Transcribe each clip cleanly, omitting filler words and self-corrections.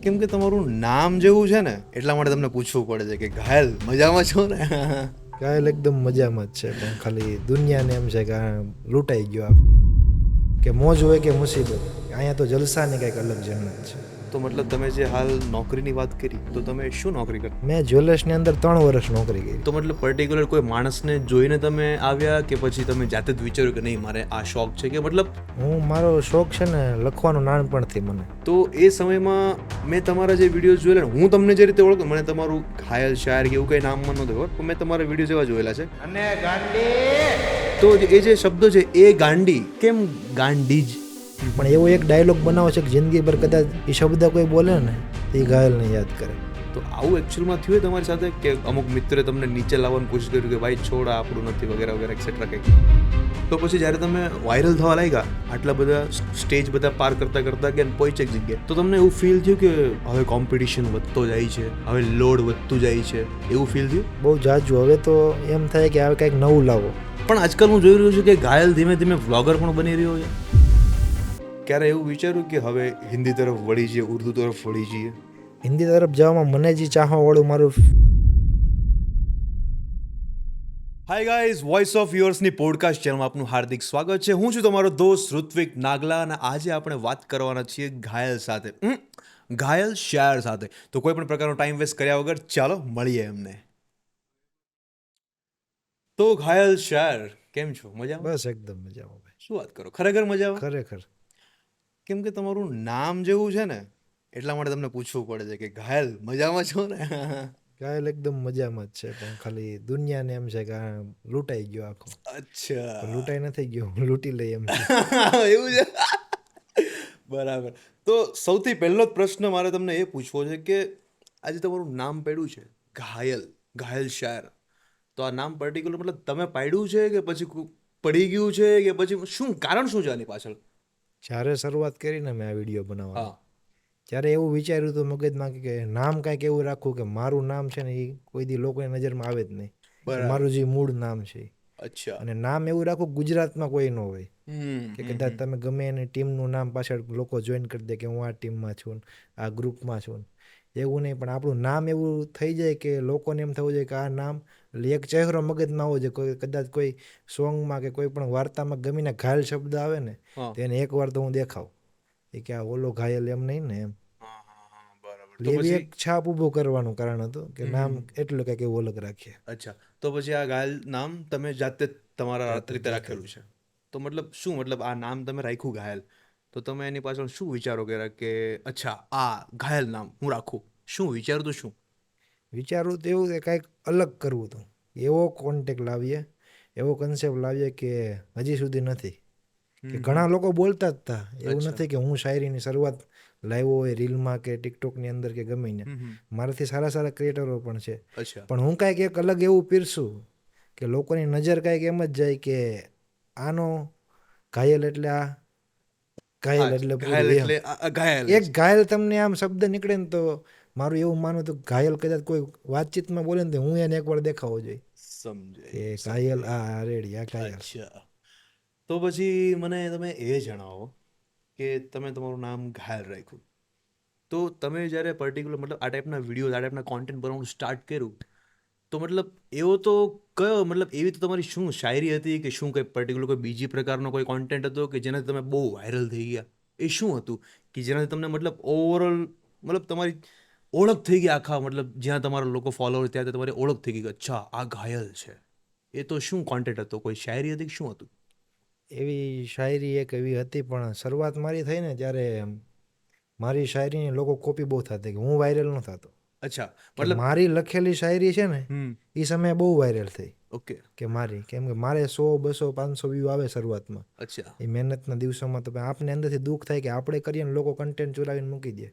કેમ કે તમારું નામ જેવું છે ને એટલા માટે તમને પૂછવું પડે છે કે ઘાયલ મજામાં છો ને. ઘાયલ એકદમ મજામાં જ છે, પણ ખાલી દુનિયાને એમ છે કે આ લૂંટાઈ ગયો આપ કે મોજ હોય કે મુસીબત, અહીંયા તો જલસાની કંઈક અલગ જન્નત છે. તો મતલબ તમે જે હાલ નોકરીની વાત કરી તો તમે શું નોકરી કરતા? મેં જ્વેલર્સની અંદર 3 વર્ષ નોકરી કરી. તો મતલબ પર્ટિક્યુલર કોઈ માણસને જોઈને તમે આવ્યા કે પછી તમે જાતે જ વિચાર્યું કે નહીં મારે આ શોખ છે કે મતલબ? મારો શોખ છે ને લખવાનો નાનપણથી મને. તો એ સમયમાં મેં તમારા જે વિડીયોઝ જોયેલા ને, હું તમને જે રીતે ઓળખું, મને તમારું ઘાયલ શાયર કે એવું કંઈ નામ મને નહોતું ખબર, પણ મેં તમારા વિડીયો જેવા જોયેલા છે. અને ગાંડી તો એ જે શબ્દ છે એ ગાંડી કેમ ગાંડી જ? પણ એવો એક ડાયલોગ બનાવો છે કે જિંદગીભર કદાચ એ શબ્દ કોઈ બોલે ને એ ઘાયલને યાદ કરે. તો આવું એકચ્યુઅલમાં થયું તમારી સાથે કે અમુક મિત્રે તમને નીચે લાવવાનું કોશિશ કર્યું કે ભાઈ છોડ આ આપણું નથી વગેરે વગેરે એક્સેટ્રા કંઈક? તો પછી જ્યારે તમે વાયરલ થવા લાગ્યા, આટલા બધા સ્ટેજ બધા પાર કરતાં કરતાં કે પહોંચે એક જગ્યાએ, તો તમને એવું ફીલ થયું કે હવે કોમ્પિટિશન વધતો જાય છે, હવે લોડ વધતું જાય છે, એવું ફીલ થયું? બહુ જાજુ. હવે તો એમ થાય કે હવે કંઈક નવું લાવો. પણ આજકાલ હું જોઈ રહ્યો છું કે ઘાયલ ધીમે ધીમે વ્લોગર પણ બની રહ્યો છે. ક્યારે એવું વિચાર્યું કે હવે હિન્દી તરફ વળી જઈએ, ઉર્દુ તરફ વળી જઈએ? હિન્દી તરફ જવામાં મને જે ચાહવાવાળું મારું. હાય ગાઈઝ, વોઇસ ઓફ યોર્સની પોડકાસ્ટ ચેનલમાં આપનું હાર્દિક સ્વાગત છે. હું છું તમારો દોસ્ત ઋત્વિક નાગલા અને આજે આપણે વાત કરવાના છીએ ઘાયલ સાથે, ઘાયલ શાયર સાથે. તો કોઈ પણ પ્રકારનો ટાઈમ વેસ્ટ કર્યા વગર ચાલો મળીએ એમને. તો ઘાયલ શાયર કેમ છો? મજામાં? બસ એકદમ મજામાં ભાઈ. શું વાત કરો, ખરેખર મજામાં? ખરેખર કેમ કે તમારું નામ જેવું છે ને એટલા માટે તમને પૂછવું પડે છે કે ઘાયલ મજામાં છો ને? ઘાયલ એકદમ મજામાં જ છે, પણ ખાલી દુનિયાને એમ છે કે આ લૂંટાઈ ગયો આખો. અચ્છા, પણ લૂંટાઈ નથી ગયો, હું લૂંટી લઈ એમ છે. એવું છે. બરાબર. તો સૌથી પહેલો જ પ્રશ્ન મારે તમને એ પૂછવો છે કે આજે તમારું નામ પડ્યું છે ઘાયલ, ઘાયલ શાયર, તો આ નામ પર્ટિક્યુલર મતલબ તમે પાડ્યું છે કે પછી પડી ગયું છે કે પછી શું કારણ શું છે આની પાછળ? જ્યારે શરૂઆત કરીને મેં આ વિડીયો બનાવવાની, હા, ત્યારે એવું વિચાર્યું હતું મગજમાં કે નામ કાંઈક એવું રાખવું કે મારું નામ છે ને એ કોઈ દી લોકોની નજરમાં આવે જ નહીં, કે બરાબર. મારું જે મૂળ નામ છે. અચ્છા. અને નામ એવું રાખવું ગુજરાતમાં કોઈ ન હોય કે હમ કદાચ તમે ગમે એની ટીમનું નામ પાછળ લોકો જોઈન કરી દે કે હું આ ટીમમાં છું ને આ ગ્રુપમાં છું, એવું નહીં. પણ આપણું નામ એવું થઈ જાય કે લોકોને એમ થવું જોઈએ કે આ નામ, એટલે એક ચહેરો મગજમાં આવવો જોઈએ. કોઈ કદાચ કોઈ સોંગમાં કે કોઈ પણ વાર્તામાં ગમીને ઘાયલ શબ્દ આવે ને હા. તો એને એકવાર તો હું દેખાઉં કે આ ઓલો ઘાયલ, એમ નહીં ને એમ. હા, હા, હા, બરાબર. તો એટલે એવી પછી એક છાપ ઊભું કરવાનું કારણ હતું કે નામ એટલું કંઈક એવું અલગ રાખીએ. અચ્છા, તો પછી આ ઘાયલ નામ તમે જાતે જ તમારા જાતે રીતે જાતે રાખેલું જ. છે? તો મતલબ શું, મતલબ આ નામ તમે રાખ્યું ઘાયલ, તો તમે એની પાછળ શું વિચારો કર્યા કે અચ્છા આ ઘાયલ નામ હું રાખું? શું વિચારું તો શું? વિચારવું તો એવું કે કાંઈક અલગ કરવું હતું, એવો કોન્ટેક્ટ લાવીએ, એવો કન્સેપ્ટ લાવીએ કે હજી સુધી નથી. કે ઘણા લોકો બોલતા જ હતા, એવું અચ્છા. નથી કે હું શાયરીની શરૂઆત લાવ્યો હોય રીલમાં કે ટિકટોકની અંદર કે ગમે ને. મારાથી સારા સારા ક્રિએટરો પણ છે, અચ્છા. પણ હું કાંઈક એક અલગ એવું પીરસું કે લોકોની નજર કાંઈક એમ જ જાય કે આનો ઘાયલ એટલે આ ઘાયલ હા, એટલે ઘાયલ પૂરું એમ. એટલે ઘાયલ એક જ. ઘાયલ તમને આમ શબ્દ નીકળે ને તો મારું એવું માનવું હતું ઘાયલ કદાચ કોઈ વાતચીતમાં બોલે ને તો હું એને એકવાર દેખાવો જોઈએ કે સમજાય, ઘાયલ સમજાય. આ રેડી આ ઘાયલ. અચ્છા, તો પછી મને તમે એ જણાવો કે તમે તમારું નામ ઘાયલ રાખ્યું, તો તમે જ્યારે પર્ટિક્યુલર મતલબ આ ટાઈપના વિડીયો, આ ટાઈપના કોન્ટેન્ટ બનાવવાનું સ્ટાર્ટ કર્યું, તો મતલબ એવો તો કયો, મતલબ એવી તો તમારી શું શાયરી હતી કે શું કંઈ પર્ટિક્યુલર કોઈ બીજી પ્રકારનો કોઈ કોન્ટેન્ટ હતો કે જેનાથી તમે બહુ વાયરલ થઈ ગયા? એ શું હતું કે જેનાથી તમને મતલબ ઓવરઓલ મતલબ તમારી ઓળખ થઈ ગઈ આખા, મતલબ જ્યાં તમારા લોકો ફોલોઅર ત્યાં તમારી ઓળખ થઈ ગઈ કે અચ્છા આ ઘાયલ છે? એ તો શું કોન્ટેન્ટ હતો? કોઈ શાયરી હતી કે શું હતું? એવી શાયરી એક એવી હતી, પણ શરૂઆત મારી થઈ ને ત્યારે મારી શાયરીની લોકો કોપી બહુ થતી કે હું વાયરલ ન થતો. અચ્છા, કે મતલબ મારી લખેલી શાયરી છે ને એ સમયે બહુ વાયરલ થઈ. ઓકે. કે મારી, કેમ કે મારે 100, 200, 500 વ્યૂ આવે શરૂઆતમાં. અચ્છા. એ મહેનતના દિવસોમાં તો આપને અંદરથી દુઃખ થાય કે આપણે કરીએ ને લોકો કન્ટેન્ટ ચોરાવીને મૂકી દે.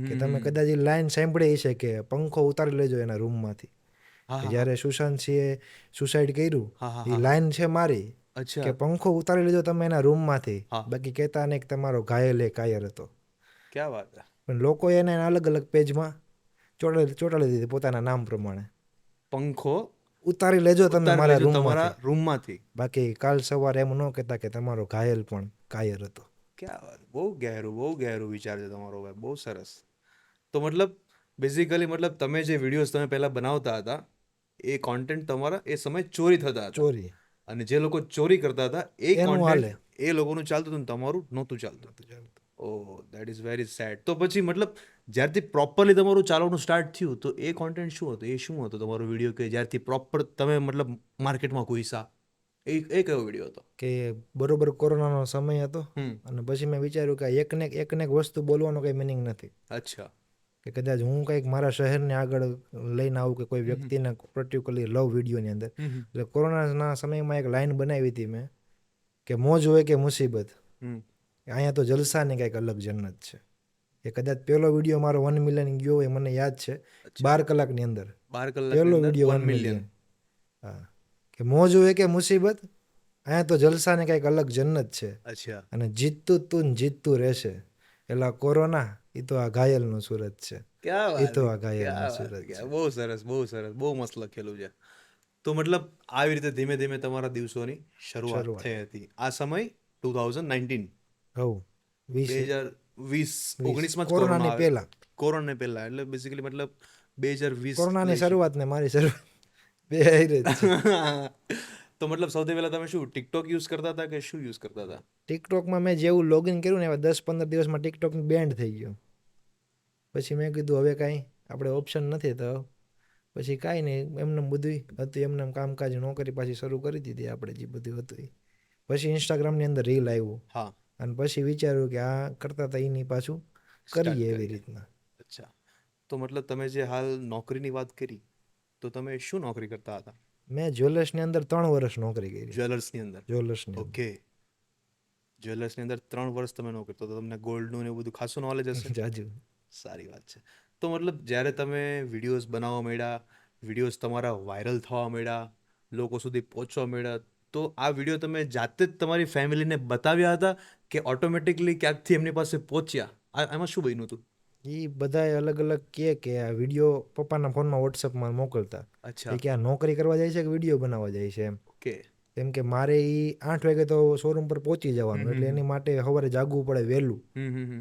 કે તમે કદાચ એ લાઈન સાંભળી છે કે પંખો ઉતારી લેજો એના રૂમમાંથી, હા, કે હા, જ્યારે સુશાંત સિંહે સુસાઇડ કર્યું, હા, હા, એ હા. લાઈન છે મારી અચ્છા. કે પંખો ઉતારી લેજો તમે એના રૂમમાંથી, હા. બાકી કહેતા નહીં કે તમારો ઘાયલ એ કાયર હતો. ક્યાં વાત છે. પણ લોકોએ એને અલગ અલગ પેજમાં ચોટાડી દીધી પોતાના નામ પ્રમાણે. પંખો ઉતારી લેજો તમે ઉતારી મારા લેજો તમારા રૂમમાંથી, રૂમમાંથી. બાકી કાલ સવારે એમ ન કહેતા કે તમારો ઘાયલ પણ કાયર હતો. ક્યાં વાત, બહુ ગહેરું, બહુ ગહેરું વિચાર છે તમારો ભાઈ, બહુ સરસ. તો મતલબ બેઝિકલી મતલબ તમે જે વિડીયોઝ તમે પહેલાં બનાવતા હતા એ કોન્ટેન્ટ તમારા એ સમય ચોરી થતા હતા, ચોરી અને જે લોકો ચોરી કરતા હતા એ એનું કોન્ટેન્ટ હાલે. એ લોકોનું ચાલતું હતું ને તમારું નહોતું ચાલતું. નહોતું ચાલતું. ઓહ, દેટ ઇઝ વેરી સેડ. તો પછી મતલબ જ્યારથી પ્રોપરલી તમારું ચાલવાનું સ્ટાર્ટ થયું તો એ કોન્ટેન્ટ શું હતું, એ શું હતો તમારો વિડીયો કે જ્યારથી પ્રોપર તમે મતલબ માર્કેટમાં ઘૂસ્યા, એ કયો વિડીયો હતો? કે બરોબર કોરોનાનો સમય હતો હમ. અને પછી મેં વિચાર્યું કે એકને એક વસ્તુ બોલવાનો કંઈ મિનિંગ નથી. અચ્છા. કે કદાચ હું કંઈક મારા શહેરને આગળ લઈને આવું કે કોઈ હમ. વ્યક્તિને પર્ટિક્યુલરલી લવ વિડીયોની અંદર. હમ. એટલે કોરોનાના સમયમાં એક લાઈન બનાવી હતી મેં કે મોજ હોય કે મુસીબત, હમ. અહીંયા તો જલસાની કંઈક અલગ જન્નત છે. એ કદાચ પહેલો વિડીયો મારો 1 મિલિયન ગયો હોય મને યાદ છે, અચ્છા. 12 કલાકની અંદર 12 કલાકની પહેલો અંદર વિડીયો 1 1 મિલિયન. મિલિયન. હા, કે મોજ હોય કે મુસીબત, અહીંયા તો જલસાની કંઈક અલગ જન્નત છે. અચ્છા. અને જીતતું તું ને જીતતું રહેશે. એટલે કોરોના એ તો આ ઘાયલનું સુરત છે. ક્યાં એ વાત તો છે, આ ઘાયલનું ક્યાં વાત સુરત છે, છે. ક્યાં બહુ સરસ, બહુ સરસ, બહુ મસ્ત લખેલું છે. તો મતલબ આવી રીતે ધીમે ધીમે તમારા દિવસોની શરૂઆત શરૂઆત. થઈ હતી. આ સમય 2019, હવ 20 2020, 19માં જ કોરોના કોરોનાની આવે. પહેલા. કોરોના પહેલા એટલે બેઝિકલી મતલબ 2020 કોરોનાની લઈ શરૂઆત ને મારી શરૂઆત બે હારે જ છે. તો મતલબ સૌથી પહેલા તમે શું ટિકટોક યુઝ કરતા હતા કે શું યુઝ કરતા હતા? ટિકટોકમાં મેં જેવું લોગિન કર્યું ને એવા 10-15 દિવસમાં ટિકટોક બેન્ડ થઈ ગયું. પછી મેં કીધું હવે કાંઈ આપણે ઓપ્શન નથી, તો પછી કાંઈ નહીં, એમને બધું હતું એમને કામકાજ નોકરી પાછી શરૂ કરી દીધી આપણે જે બધું હતું એ. પછી ઇન્સ્ટાગ્રામની અંદર રીલ આવ્યું હા. અને પછી વિચાર્યું કે આ કરતા હતા એની પાછું સ્ટાર્ટ કરીએ એવી કરીએ. રીતના. અચ્છા. તો મતલબ તમે જે હાલ નોકરીની વાત કરી, તો તમે શું નોકરી કરતા હતા? મેં જ્વેલર્સની અંદર 3 વર્ષ નોકરી કરી. જ્વેલર્સની અંદર. જ્વેલર્સની અંદર. ઓકે. જ્વેલર્સની અંદર 3 વર્ષ તમે નોકરી, તો તમને ગોલ્ડનું ને એવું બધું ખાસું નોલેજ હશે. જાજુ. સારી વાત છે. તો મતલબ જ્યારે તમે વિડીયોઝ બનાવવા માંડ્યા, વિડીયોઝ તમારા વાયરલ થવા માંડ્યા, લોકો સુધી પહોંચવા માંડ્યા, તો આ વિડીયો તમે જાતે જ તમારી ફેમિલીને બતાવ્યા હતા કે ઓટોમેટિકલી ક્યાંકથી એમની પાસે પહોંચ્યા? આમાં શું બન્યું હતું? એ બધાએ અલગ અલગ કે આ વિડીયો પપ્પાના ફોનમાં વોટ્સઅપમાં મોકલતા. અચ્છા. એ કે આ નોકરી કરવા જાય છે કે વિડીયો બનાવવા જાય છે એમ. ઓકે. કેમ કે મારે એ 8 વાગે તો શોરૂમ પર પહોંચી જવાનું, એટલે એની માટે સવારે જાગવું પડે વહેલું.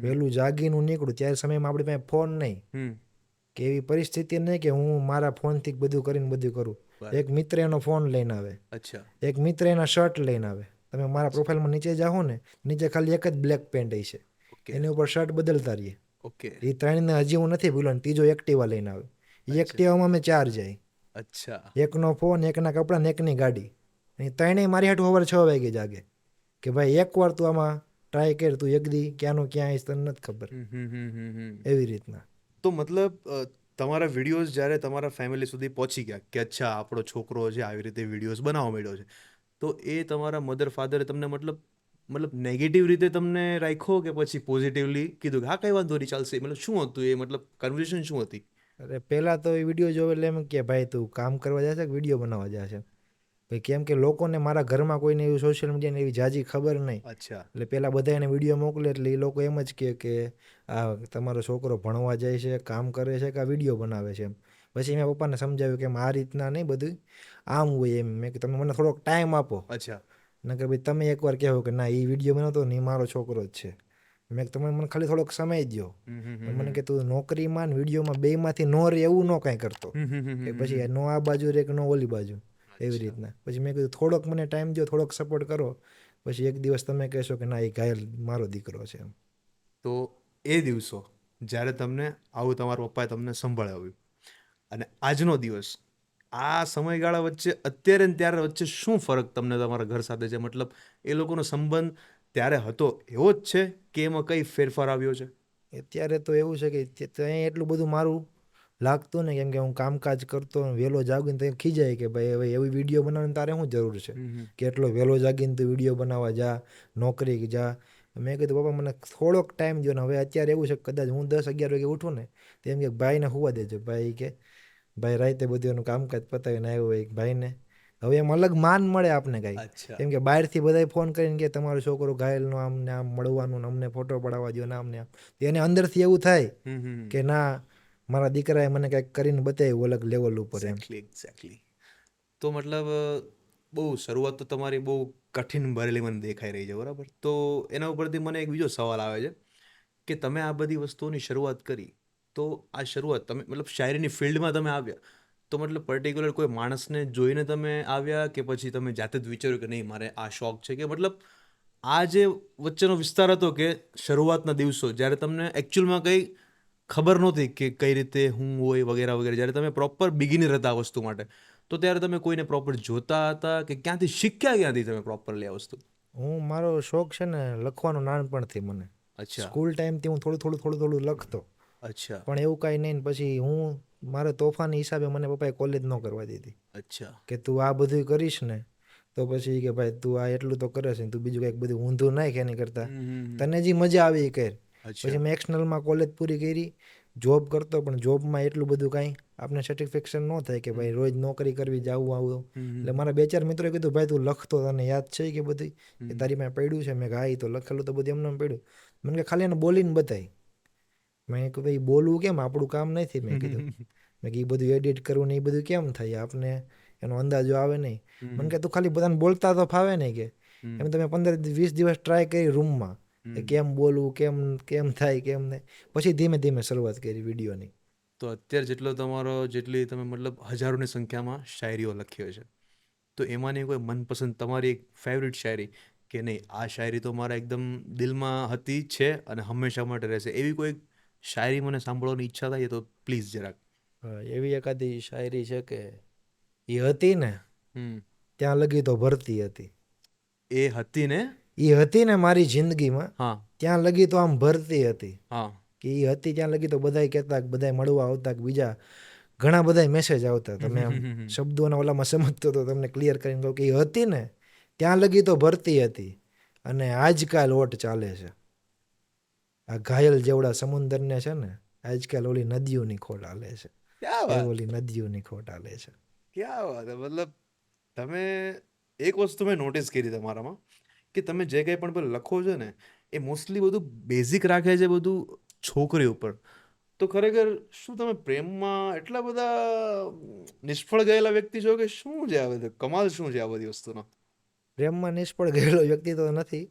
વહેલું જાગીને હું નીકળું ત્યારે સમયમાં આપણી પાસે ફોન નહીં, કે એવી પરિસ્થિતિ નહીં કે હું મારા ફોનથી બધું કરીને બધું કરું. એક મિત્ર એનો ફોન લઈને આવે, અચ્છા. એક મિત્ર એના શર્ટ લઈને આવે. તમે મારા પ્રોફાઇલમાં નીચે જાઓ ને, નીચે ખાલી એક જ બ્લેક પેન્ટ છે, ઓકે. એની ઉપર શર્ટ બદલતા રહીએ. ઓકે. એ 3ને હજી હું નથી ભૂલો ને ત્રીજો એક્ટિવા લઈને આવે. એ એક્ટિવામાં અમે 4 જાય, અચ્છા. એકનો ફોન, એકના કપડાં ને એકની ગાડી. એ ત્રણેય મારી હાટું સવારે 6 વાગે જાગે કે ભાઈ એકવાર તું આમાં ટ્રાય કર, તું એક દી ક્યાંનો ક્યાં આવીશ તને નથી ખબર. એવી રીતના. તો મતલબ તમારા વિડીયોઝ જ્યારે તમારા ફેમિલી સુધી પહોંચી ગયા કે અચ્છા આપણો છોકરો છે આવી રીતે વિડીયોઝ બનાવવા માંડ્યો છે, તો એ તમારા મધર ફાધરે તમને મતલબ નેગેટિવ રીતે તમને રાખ્યો કે પછી પોઝિટિવલી કીધું કે હા કંઈ વાંધો નહીં ચાલશે? મતલબ શું હતું એ, મતલબ કન્વર્ઝેશન શું હતી? અરે પહેલાં તો એ વિડીયો જોવે એટલે એમ કે ભાઈ તું કામ કરવા જાય છે કે વિડીયો બનાવવા જાય છે? ભાઈ કેમ કે લોકોને મારા ઘરમાં કોઈને એવું સોશિયલ મીડિયાની એવી જાજી ખબર નહીં. અચ્છા. એટલે પહેલાં બધા એને વિડીયો મોકલે એટલે એ લોકો એમ જ કહે કે આ તમારો છોકરો ભણવા જાય છે, કામ કરે છે કે આ વિડીયો બનાવે છે એમ. પછી મેં પપ્પાને સમજાવ્યું કે એમ આ રીતના નહીં, બધું આમ હોય એમ. મેં કે તમે મને થોડોક ટાઈમ આપો. અચ્છા. નકર ભાઈ તમે એકવાર કહો કે ના એ વિડીયો બનાવતો ને એ મારો છોકરો જ છે. મેં કે તમે મને ખાલી થોડોક સમય દો. પણ મને કે તું નોકરીમાં ને વિડીયોમાં બેમાંથી નો રહે એવું ન કાંઈ કરતો, કે પછી નો આ બાજુ રહે કે નો ઓલી બાજુ, એવી રીતના. પછી મેં કીધું થોડોક મને ટાઈમ દો, થોડોક સપોર્ટ કરો, પછી એક દિવસ તમે કહેશો કે ના એ ઘાયલ મારો દીકરો છે એમ. તો એ દિવસો જ્યારે તમને આવું તમારા પપ્પાએ તમને સંભળાવ્યું અને આજનો દિવસ, આ સમયગાળા વચ્ચે અત્યારે ને ત્યારે વચ્ચે શું ફરક તમને તમારા ઘર સાથે છે? મતલબ એ લોકોનો સંબંધ ત્યારે હતો એવો જ છે કે એમાં કઈ ફેરફાર આવ્યો છે? અત્યારે તો એવું છે કે ત્યાં એટલું બધું મારું લાગતું ને, કેમ કે હું કામકાજ કરતો વહેલો જાગીને તો ખીજાય કે ભાઈ હવે એવી વિડીયો બનાવવાની તારે શું જરૂર છે કે એટલો વહેલો જાગીને તું વિડીયો બનાવવા જા, નોકરી જા. મેં કીધું પપ્પા મને થોડોક ટાઈમ દો ને. હવે અત્યારે એવું છે કદાચ હું 10-11 વાગે ઉઠું ને તો એમ કે ભાઈને હોવા દેજો. ભાઈ કે ભાઈ રાતે બધું એનું કામકાજ પતાવીને આવ્યો હોય ભાઈને, હવે એમ અલગ માન મળે આપને કાંઈ. અચ્છા. કેમ કે બહારથી બધાય ફોન કરીને કે તમારો છોકરો ઘાયલનો આમ ને આમ મળવાનું ને અમને ફોટો પડાવવા દો ને આમ ને આમ. એને અંદરથી એવું થાય કે ના મારા દીકરાએ મને કંઈક કરીને બતાવ્યું અલગ લેવલ ઉપર એમ. એક્ઝેક્ટલી. તો મતલબ બહુ શરૂઆત તો તમારી બહુ કઠિન ભરેલી મને દેખાઈ રહી છે, બરાબર? તો એના ઉપરથી મને એક બીજો સવાલ આવે છે કે તમે આ બધી વસ્તુઓની શરૂઆત કરી, તો આ શરૂઆત તમે મતલબ શાયરીની ફિલ્ડમાં તમે આવ્યા તો મતલબ પર્ટિક્યુલર કોઈ માણસને જોઈને તમે આવ્યા કે પછી તમે જાતે જ વિચાર્યું કે નહીં મારે આ શોખ છે, કે મતલબ આ જે વચ્ચેનો વિસ્તાર હતો કે શરૂઆતના દિવસો જ્યારે તમને એકચ્યુઅલમાં કંઈ ખબર નહોતી કે કઈ રીતે હું હોય વગેરે વગેરે, જ્યારે તમે પ્રોપર બિગિનર હતા આ વસ્તુ માટે, તો ત્યારે તમે કોઈને પ્રોપર જોતા હતા કે ક્યાંથી શીખ્યા, ક્યાંથી તમે પ્રોપરલી આ વસ્તુ? મારો શોખ છે ને લખવાનો નાનપણથી મને. અચ્છા. સ્કૂલ ટાઈમથી હું થોડું લખતો, અચ્છા. પણ એવું કાંઈ નહીં ને પછી હું મારા તોફાની હિસાબે મને પપ્પાએ કોલેજ ન કરવા દીધી અચ્છા. કે તું આ બધું કરીશ ને તો પછી કે ભાઈ તું આ એટલું તો કરે છે ને તું બીજું કંઈક બધું ઊંધું નાખ એની કરતાં તને જે મજા આવી એ કર. પછી મેં એક્સટર્નલમાં કોલેજ પૂરી કરી, જોબ કરતો, પણ જોબમાં એટલું બધું કાંઈ આપણે સેટિસ્ફેક્શન ન થાય કે ભાઈ રોજ નોકરી કરવી, જાવું આવું. એટલે મારા 2-4 મિત્રોએ કીધું ભાઈ તું લખતો તને યાદ છે કે બધું કે તારી પાસે પડ્યું છે? મેં હા, એ તો લખેલું તો બધું એમને પડ્યું. મને કે ખાલી એને બોલીને બતાય. મેં કીધું ભાઈ બોલવું કેમ, આપણું કામ નથી. મેં કીધું મેં કે એ બધું એડિટ કરવું ને એ બધું કેમ થાય, આપને એનો અંદાજો આવે નહીં. મને કે તું ખાલી બધાને બોલતા તો ફાવે નહીં કે. એમ તમે 15-20 દિવસ ટ્રાય કરી રૂમમાં કે કેમ બોલવું, કેમ થાય, કેમ નહીં. પછી ધીમે ધીમે શરૂઆત કરી વિડીયોની. તો અત્યારે જેટલી તમે મતલબ હજારોની સંખ્યામાં શાયરીઓ લખી હોય છે, તો એમાંની કોઈ મનપસંદ તમારી એક ફેવરિટ શાયરી કે નહીં આ શાયરી તો મારા એકદમ દિલમાં હતી છે અને હંમેશા માટે રહેશે, એવી કોઈ શાયરી મને સાંભળવાની ઈચ્છા થાય તો પ્લીઝ જરાક. એવી એકાદી શાયરી છે કે એ હતી ને ત્યાં લગી તો ભરતી હતી. એ હતી ને એ હતી ને મારી જિંદગીમાં હા ત્યાં લગી તો આમ ભરતી હતી. હા કે એ હતી ત્યાં લગી તો બધાય કહેતા, બધાય મળવા આવતા, કે બીજા ઘણા બધાય મેસેજ આવતા. તમે આમ શબ્દોના ઓલામાં સમજતો તો તમને ક્લિયર કરીને કહું કે એ હતી ને ત્યાં લગી તો ભરતી હતી અને આજકાલ ઓટ ચાલે છે. આ ઘાયલ જેવડા સમુંદરને છે ને આજકાલ ઓલી નદીઓની ખોટ હાલે છે. ક્યાં એ વાત, ઓલી નદીઓની ખોટ હાલે છે. ક્યાં વાત હે. મતલબ તમે એક વસ્તુ મેં નોટિસ કરી તમારામાં કે તમે જે કંઈ પણ પેલું લખો છો ને એ મોસ્ટલી બધું બેઝિક રાખે છે બધું છોકરી ઉપર. તો ખરેખર શું તમે પ્રેમમાં એટલા બધા નિષ્ફળ ગયેલા વ્યક્તિ છો કે શું છે આ બધું, કમાલ શું છે આ બધી વસ્તુનો? પ્રેમમાં નિષ્ફળ ગયેલો વ્યક્તિ તો નથી,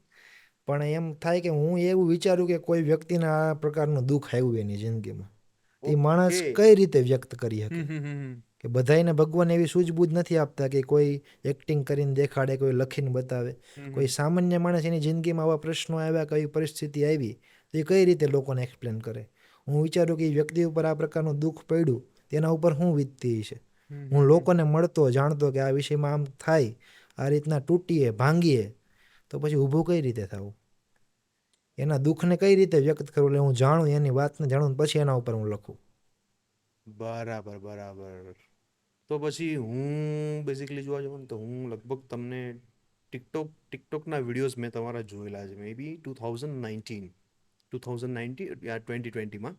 પણ એમ થાય કે હું એવું વિચારું કે કોઈ વ્યક્તિને આ પ્રકારનું દુઃખ આવ્યું એની જિંદગીમાં, તે માણસ કઈ રીતે વ્યક્ત કરી શકે. કે બધાયને ભગવાન એવી સૂઝબૂઝ નથી આપતા કે કોઈ એક્ટિંગ કરીને દેખાડે, કોઈ લખીને બતાવે. કોઈ સામાન્ય માણસ એની જિંદગીમાં આવા પ્રશ્નો આવ્યા, કઈ પરિસ્થિતિ આવી, તો એ કઈ રીતે લોકોને એક્સપ્લેન કરે. હું વિચારું કે એ વ્યક્તિ ઉપર આ પ્રકારનું દુઃખ પડ્યું તેના ઉપર શું વીતતી છે. હું લોકોને મળતો જાણતો કે આ વિષયમાં આમ થાય, આ રીતના તૂટીએ ભાંગીએ, તો પછી ઊભું કઈ રીતે થવું, એના દુઃખને કઈ રીતે વ્યક્ત કરવું. એટલે હું જાણું એની વાતને જાણું પછી એના ઉપર હું લખું. બરાબર બરાબર. તો પછી હું બેઝિકલી જોવા જાઉં ને તો હું લગભગ તમને ટિકટોકના વિડીયોઝ મેં તમારા જોયેલા છે મે બી 2019 યા 2020માં.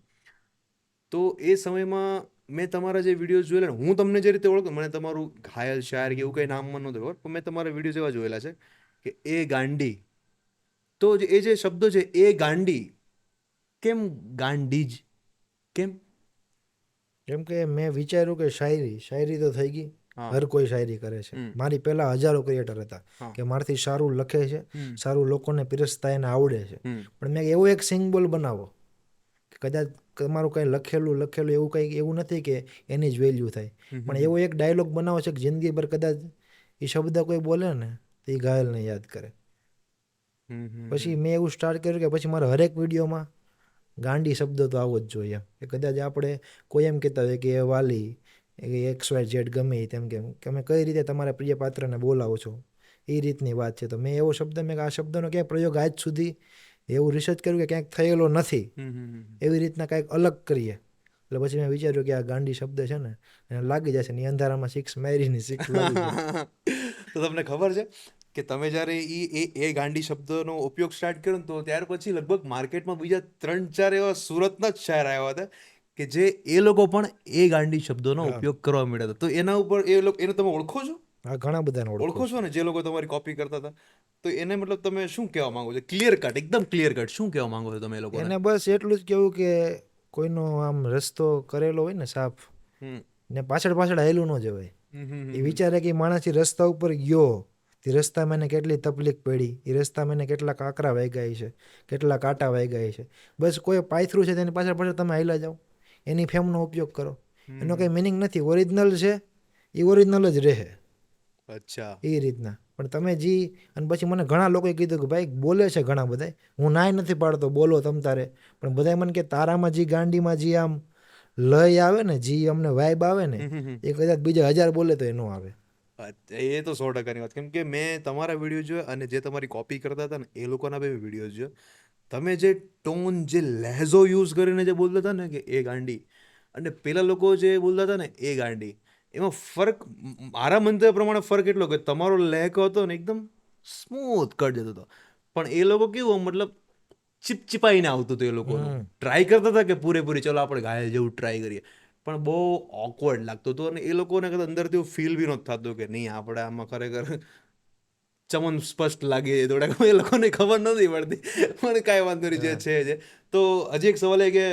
તો એ સમયમાં મેં તમારા જે વિડીયોઝ જોયેલા ને, હું તમને જે રીતે ઓળખું, મને તમારું ઘાયલ શાયર કે એવું કંઈ નામમાં નહોતું ખબર, પણ મેં તમારા વિડીયોઝ એવા જોયેલા છે કે એ ગાંડી. તો એ જે શબ્દો છે એ ગાંડી, કેમ ગાંડીજ, કેમ? કેમ કે મેં વિચાર્યું કે શાયરી તો થઈ ગઈ, હા. હર કોઈ શાયરી કરે છે. મારી પહેલા હજારો ક્રિએટર હતા હા. કે મારાથી સારું લખે છે, સારું લોકોને પીરસતા એને આવડે છે, પણ મેં એવો એક સિંગબોલ બનાવો કે કદાચ તમારું કંઈ લખેલું એવું કંઈ એવું નથી કે એની જ વેલ્યુ થાય, પણ એવો એક ડાયલોગ બનાવો છે કે જિંદગીભર કદાચ એ શબ્દ કોઈ બોલે ને તો એ ઘાયલને યાદ કરે. પછી મેં એવું સ્ટાર્ટ કર્યું કે પછી મારા હરેક વિડીયોમાં ગાંડી શબ્દ તો આવો જ જોઈએ. કે કદાચ આપણે કોઈ એમ કહેતા હોય કે એ વાલી XYZ ગમે તેમ કે અમે કઈ રીતે તમારા પ્રિય પાત્રને બોલાવો છો, એ રીતની વાત છે. તો મેં એવો શબ્દ, મેં આ શબ્દનો ક્યાંય પ્રયોગ આજ સુધી એવું રિસર્ચ કર્યું કે ક્યાંક થયેલો નથી, એવી રીતના કાંઈક અલગ કરીએ. એટલે પછી મેં વિચાર્યું કે આ ગાંડી શબ્દ છે ને એને લાગી જશે ને અંધારામાં સિક્સ મારીની સિક્સ લાગી જાય. તો તમને ખબર છે કે તમે જ્યારે એ ગાંડી શબ્દનો ઉપયોગ સ્ટાર્ટ કર્યો ને તો ત્યાર પછી લગભગ માર્કેટમાં બીજા 3-4 એવા સુરતના જ શાયર આવ્યા હતા કે જે એ લોકો પણ એ ગાંડી શબ્દોનો ઉપયોગ કરવા માંડ્યા હતા. તો એના ઉપર એને તમે ઓળખો છો? આ ઘણા બધાને ઓળખો છો ને, જે લોકો તમારી કોપી કરતા હતા? તો એને મતલબ તમે શું કહેવા માંગો છો? ક્લિયર કટ, એકદમ ક્લિયર કટ શું કહેવા માંગો છો તમે એ લોકોને? એને બસ એટલું જ કેવું કે કોઈનો આમ રસ્તો કરેલો હોય ને સાફ, ને પાછળ હેલું ન જવાય. એ વિચારે કે માણસ એ રસ્તા ઉપર ગયો, એ રસ્તામાં એને કેટલી તકલીફ પડી, એ રસ્તામાં એને કેટલા કાંકરા વાગ્યા છે, કેટલા કાંટા વાગ્યા છે, બસ કોઈ પાયથરું છે તેની પાછળ તમે હાલ્યા જાઓ. એની ફેમનો ઉપયોગ કરો. એનો હમ. કંઈ મિનિંગ નથી. ઓરિજિનલ છે એ ઓરિજિનલ જ રહે અચ્છા. એ રીતના. પણ તમે અને પછી મને ઘણા લોકોએ કીધું કે ભાઈ બોલે છે ઘણા બધા, હું નાય નથી પાડતો, બોલો તમ તારે, પણ બધા મને કે તારામાં ગાંડીમાં આમ લય આવે ને, અમને વાઇબ આવે ને, હમ હમ હમ. એ કદાચ બીજા 1000 બોલે તો એ ન આવે. એ તો 100%ની વાત, કેમ કે મેં તમારા વિડીયો જોયા અને જે તમારી કોપી કરતા હતા ને એ લોકોના બી વિડીયો જોયા. તમે જે ટોન, જે લહેજો યુઝ કરીને જે બોલતા હતા ને કે એ ગાંડી, અને પેલા લોકો જે બોલતા હતા ને એ ગાંડી, એમાં ફરક, મારા મંતવ્ય પ્રમાણે ફરક એટલો કે તમારો લહેકો હતો ને એકદમ સ્મૂથ કટ જતો હતો, પણ એ લોકો કેવું મતલબ ચીપચીપાઈને આવતું હતું. એ લોકોનું હમ ટ્રાય કરતા હતા કે પૂરેપૂરી ચલો આપણે ઘાયલ જેવું ટ્રાય કરીએ, પણ બહુ ઓકવર્ડ લાગતું હતું અને એ લોકોને કદાચ અંદરથી એવું ફીલ બી નહોતું થતું કે નહીં આપણે આમાં ખરેખર ચમન સ્પષ્ટ લાગે થોડાક, એ લોકોને ખબર નથી પડતી, પણ કાંઈ વાંધો નહીં, જે છે જે. તો હજી એક સવાલ એ કે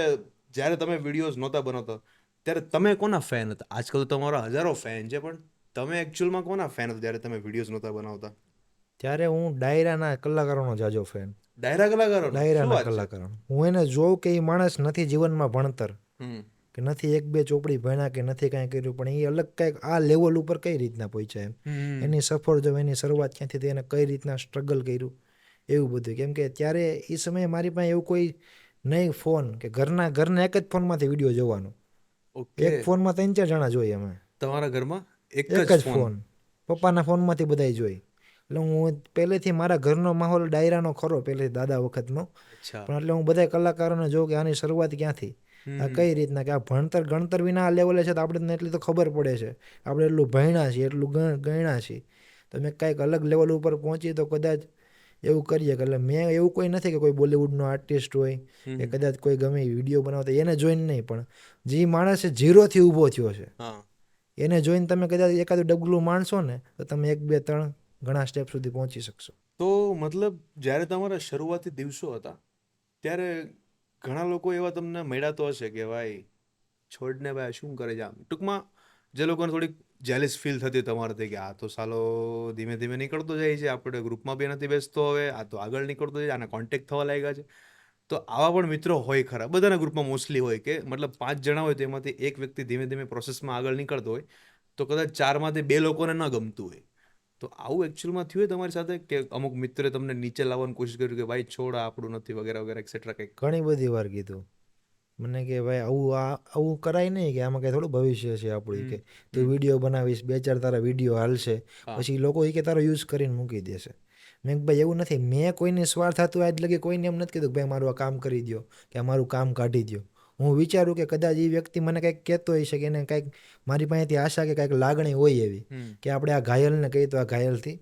જ્યારે તમે વિડીયોઝ નહોતા બનાવતા ત્યારે તમે કોના ફેન હતા? આજકાલ તો તમારા હજારો ફેન છે, પણ તમે એકચ્યુઅલમાં કોના ફેન હતા જ્યારે તમે વિડીયોઝ નહોતા બનાવતા? ત્યારે હું ડાયરાના કલાકારોનો જાજો ફેન. ડાયરા કલાકારોનો? શું ડાયરાના વાત છે! કલાકારો હું એને જોઉં કે એ માણસ નથી જીવનમાં ભણતર, હમ. કે નથી 1-2 ચોપડી ભણ્યા, કે નથી કાંઈ કર્યું, પણ એ અલગ કંઈક આ લેવલ ઉપર કઈ રીતના પહોંચ્યા એમ, હમ. એની સફળ જો એની શરૂઆત ક્યાંથી થઈ, એને કઈ રીતના સ્ટ્રગલ કર્યું, એવું બધું. કેમ કે ત્યારે એ સમયે મારી પાસે એવું કોઈ નહીં ફોન, કે ઘરના એક જ ફોનમાંથી વિડીયો જોવાનો. ઓકે. એક ફોનમાં 3-4 જણા જોઈએ અમે, તમારા ઘરમાં એક એક જ જ ફોન? ફોન, પપ્પાના ફોનમાંથી બધાય જોઈ. એટલે હું પહેલેથી મારા ઘરનો માહોલ ડાયરાનો ખરો, પહેલેથી દાદા વખતનો. અચ્છા. પણ એટલે હું બધા કલાકારોને જોઉં કે આની શરૂઆત ક્યાંથી, આ હમ. કઈ રીતના, કે આ ભણતર ગણતર વિના આ લેવલે છે, તો આપણે એટલી તો ખબર પડે છે, આપણે એટલું ભણ્યા છીએ, એટલું ગણ્યા છીએ, તો મેં કાંઈક અલગ લેવલ ઉપર પહોંચી તો કદાચ એવું કરીએ. એટલે મેં એવું કોઈ નથી કે કોઈ બોલિવૂડનો આર્ટિસ્ટ હોય કે હમ. કદાચ કોઈ ગમે વિડીયો બનાવતા એને જોઈને નહીં, પણ જે માણસ ઝીરોથી ઊભો થયો છે હા. એને જોઈને તમે કદાચ એકાદું ડગલું માણશો ને, તો તમે 1-2-3 ઘણા સ્ટેપ સુધી પહોંચી શકશો. તો મતલબ જ્યારે તમારા શરૂઆતી દિવસો હતા ત્યારે ઘણા લોકો એવા તમને મળ્યા તો હશે કે ભાઈ છોડને ભાઈ શું કરે છે આમ, ટૂંકમાં જે લોકોને થોડીક જેલિસ ફીલ થતી તમારાથી કે આ તો સાલો ધીમે ધીમે નીકળતો જાય છે, આપણે ગ્રુપમાં બી નથી બેસતો હવે, આ તો આગળ નીકળતો જાય, આના કોન્ટેક્ટ થવા લાગ્યા છે. તો આવા પણ મિત્રો હોય ખરા, બધાના ગ્રુપમાં મોસ્ટલી હોય કે મતલબ 5 જણા હોય તો એમાંથી એક વ્યક્તિ ધીમે ધીમે પ્રોસેસમાં આગળ નીકળતો હોય, તો કદાચ 4માંથી 2 લોકોને ન ગમતું હોય. તો આવું એકચ્યુઅલમાં થયું તમારી સાથે કે અમુક મિત્રે તમને નીચે લાવવાની કોશિશ કરી કે ભાઈ છોડ આ આપણું નથી વગેરે વગેરે એક્સેટ્રા કંઈક? ઘણી બધી વાર કીધું મને કે ભાઈ આવું કરાય નહીં, કે આમાં કંઈ થોડું ભવિષ્ય છે આપણું, હમ. કે તું હમ. વિડીયો બનાવીશ, 2-4 તારા વિડીયો હાલશે, હા. પછી લોકો કે તારો યુઝ કરીને મૂકી દેશે. મેં ભાઈ એવું નથી, મેં કોઈને સ્વાર્થ હતું આજ લગી કોઈને એમ નથી કીધું કે ભાઈ મારું આ કામ કરી દો, કે મારું કામ કાઢી દો. હું વિચારું કે કદાચ એ વ્યક્તિ મને કંઈક કહેતો હોય છે, કે એને કંઈક મારી પાસેથી આશા કે કંઈક લાગણી હોય એવી, હમ. કે આપણે આ ઘાયલને કહીએ તો આ ઘાયલથી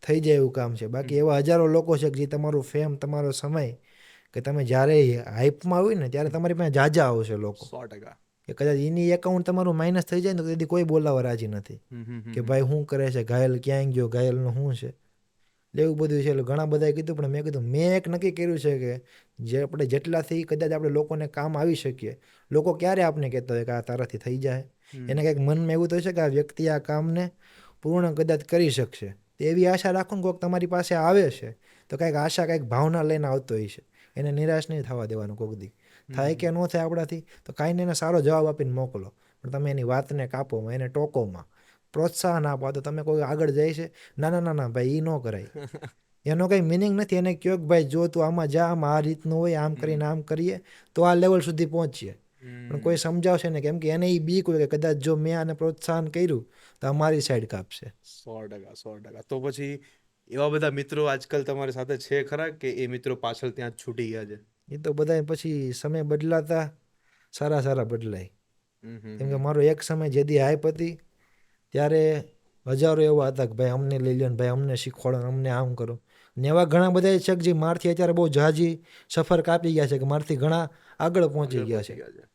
થઈ જાય એવું કામ છે. બાકી એવા હજારો લોકો છે કે જે તમારું ફેમ, તમારો સમય, કે તમે જ્યારે હાઇપમાં હોય ને ત્યારે તમારી પાસે જાજા આવશે લોકો, 100%. કે કદાચ એની એકાઉન્ટ તમારું માઇનસ થઈ જાય ને તો તેથી કોઈ બોલાવવા રાજી નથી, હમ હમ કે હમ ભાઈ શું કરે છે ઘાયલ, ક્યાંય ગયો, ઘાયલનું શું છે. એટલે એવું બધું છે. એટલે ઘણા બધાએ કીધું, પણ મેં કીધું મેં એક નક્કી કર્યું છે કે જે આપણે જેટલાથી કદાચ આપણે લોકોને કામ આવી શકીએ, લોકો ક્યારે આપણે કહેતા હોય કે આ તારાથી થઈ જાય, હમ. એને કંઈક મનમાં એવું તો છે કે આ વ્યક્તિ આ કામને પૂર્ણ કદાચ કરી શકશે, તો એવી આશા રાખો ને કોઈક તમારી પાસે આવે છે તો કંઈક આશા, કંઈક ભાવના લઈને આવતો હોય છે, એને નિરાશ નહીં થવા દેવાનું. કોઈક દી થાય કે ન થાય આપણાથી તો કાંઈ ને એને સારો જવાબ આપીને મોકલો, પણ તમે એની વાતને કાપોમાં, એને ટોકોમાં, પ્રોત્સાહન આપો. તો તમે કોઈ આગળ જાય છે, ના ના ના ના ભાઈ એ ન કરાય, એનો કંઈ મિનિંગ નથી. એને કહો કે ભાઈ જો તું આમાં જા, આમાં આ રીતનું હોય, આમ કરીને આમ કરીએ તો આ લેવલ સુધી પહોંચીએ. પણ કોઈ સમજાવશે ને, કેમ કે એને એ બીક હોય કે કદાચ જો મેં આને પ્રોત્સાહન કર્યું તો અમારી સાઈડ કાપશે. 100%, 100%. તો પછી એવા બધા મિત્રો આજકાલ તમારી સાથે છે ખરા કે એ મિત્રો પાછળ ત્યાં જ છૂટી ગયા છે? એ તો બધા પછી સમય બદલાતા સારા સારા બદલાય. હમ હમ કેમ કે હમ. મારો એક સમય જેથી હાઈપ હતી ત્યારે હજારો એવા હતા કે ભાઈ અમને લઈ લો ને, ભાઈ અમને શીખવાડો ને, અમને આમ કરો. ને એવા ઘણા બધા છે કે જે મારથી અત્યારે બહુ ઝાઝી સફર કાપી ગયા છે, કે મારથી ઘણા આગળ પહોંચી આગળ ગયા છે. પહોંચી ગયા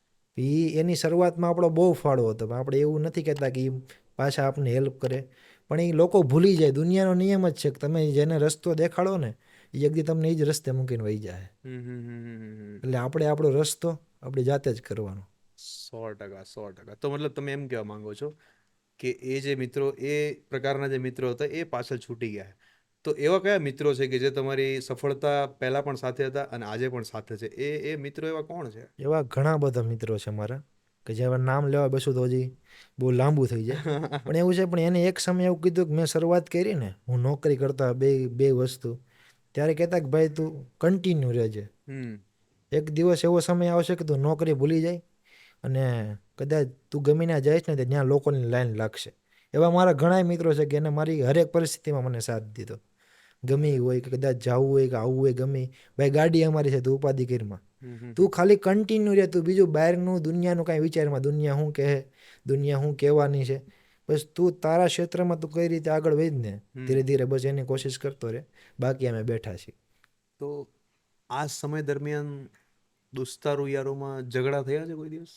છે. એની શરૂઆતમાં આપણો બહુ ફાળો હતો, પણ આપણે એવું નથી કહેતા કે એ પાછા આપણને હેલ્પ કરે, પણ એ લોકો ભૂલી જાય. દુનિયાનો નિયમ જ છે કે તમે જેને રસ્તો દેખાડો ને એ એકદી તમને એ જ રસ્તે મૂકીને વહી જાય. હમ હમ હમ હમ હમ. એટલે આપણે આપણો રસ્તો આપણી જાતે જ કરવાનો. 100%, 100%. તો મતલબ તમે એમ કહેવા માંગો છો કે એ જે મિત્રો, એ પ્રકારના જે મિત્રો હતા એ પાછળ છૂટી ગયા. તો એવા કયા મિત્રો છે કે જે તમારી સફળતા પહેલા પણ સાથે હતા અને આજે પણ સાથે છે? એ મિત્રો એવા કોણ છે? એવા ઘણા બધા મિત્રો છે મારા કે જે હવે નામ લેવા બેસું તો હજી બહુ લાંબુ થઈ જાય. પણ એવું છે, પણ એને એક સમય એવું કીધું કે મેં શરૂઆત કરી ને, હું નોકરી કરતા બે વસ્તુ, ત્યારે કહેતા કે ભાઈ તું કન્ટિન્યુ રહેજે. હમ એક દિવસ એવો સમય આવશે કે તું નોકરી ભૂલી જાય અને કદાચ તું ગમીને જઈશ ને તો ત્યાં લોકોની લાઈન લાગશે. એવા મારા ઘણા મિત્રો છે કે એને મારી હરેક પરિસ્થિતિમાં મને સાથ દીધો. ગમે એ હોય કે કદાચ જવું હોય કે આવવું હોય, ગમે ભાઈ ગાડી અમારી છે, તું ઉપાધિ કરીમાં, તું ખાલી કન્ટિન્યુ રહે, તું બીજું બહારનું દુનિયાનું કાંઈ વિચારમાં, દુનિયા શું કહે, દુનિયા શું કહેવાની છે, બસ તું તારા ક્ષેત્રમાં તું કઈ રીતે આગળ વધ ને ધીરે ધીરે બસ એની કોશિશ કરતો રહે. બાકી અમે બેઠા છીએ. તો આ સમય દરમિયાન દોસ્તારો યારોમાં ઝઘડા થયા છે કોઈ દિવસ?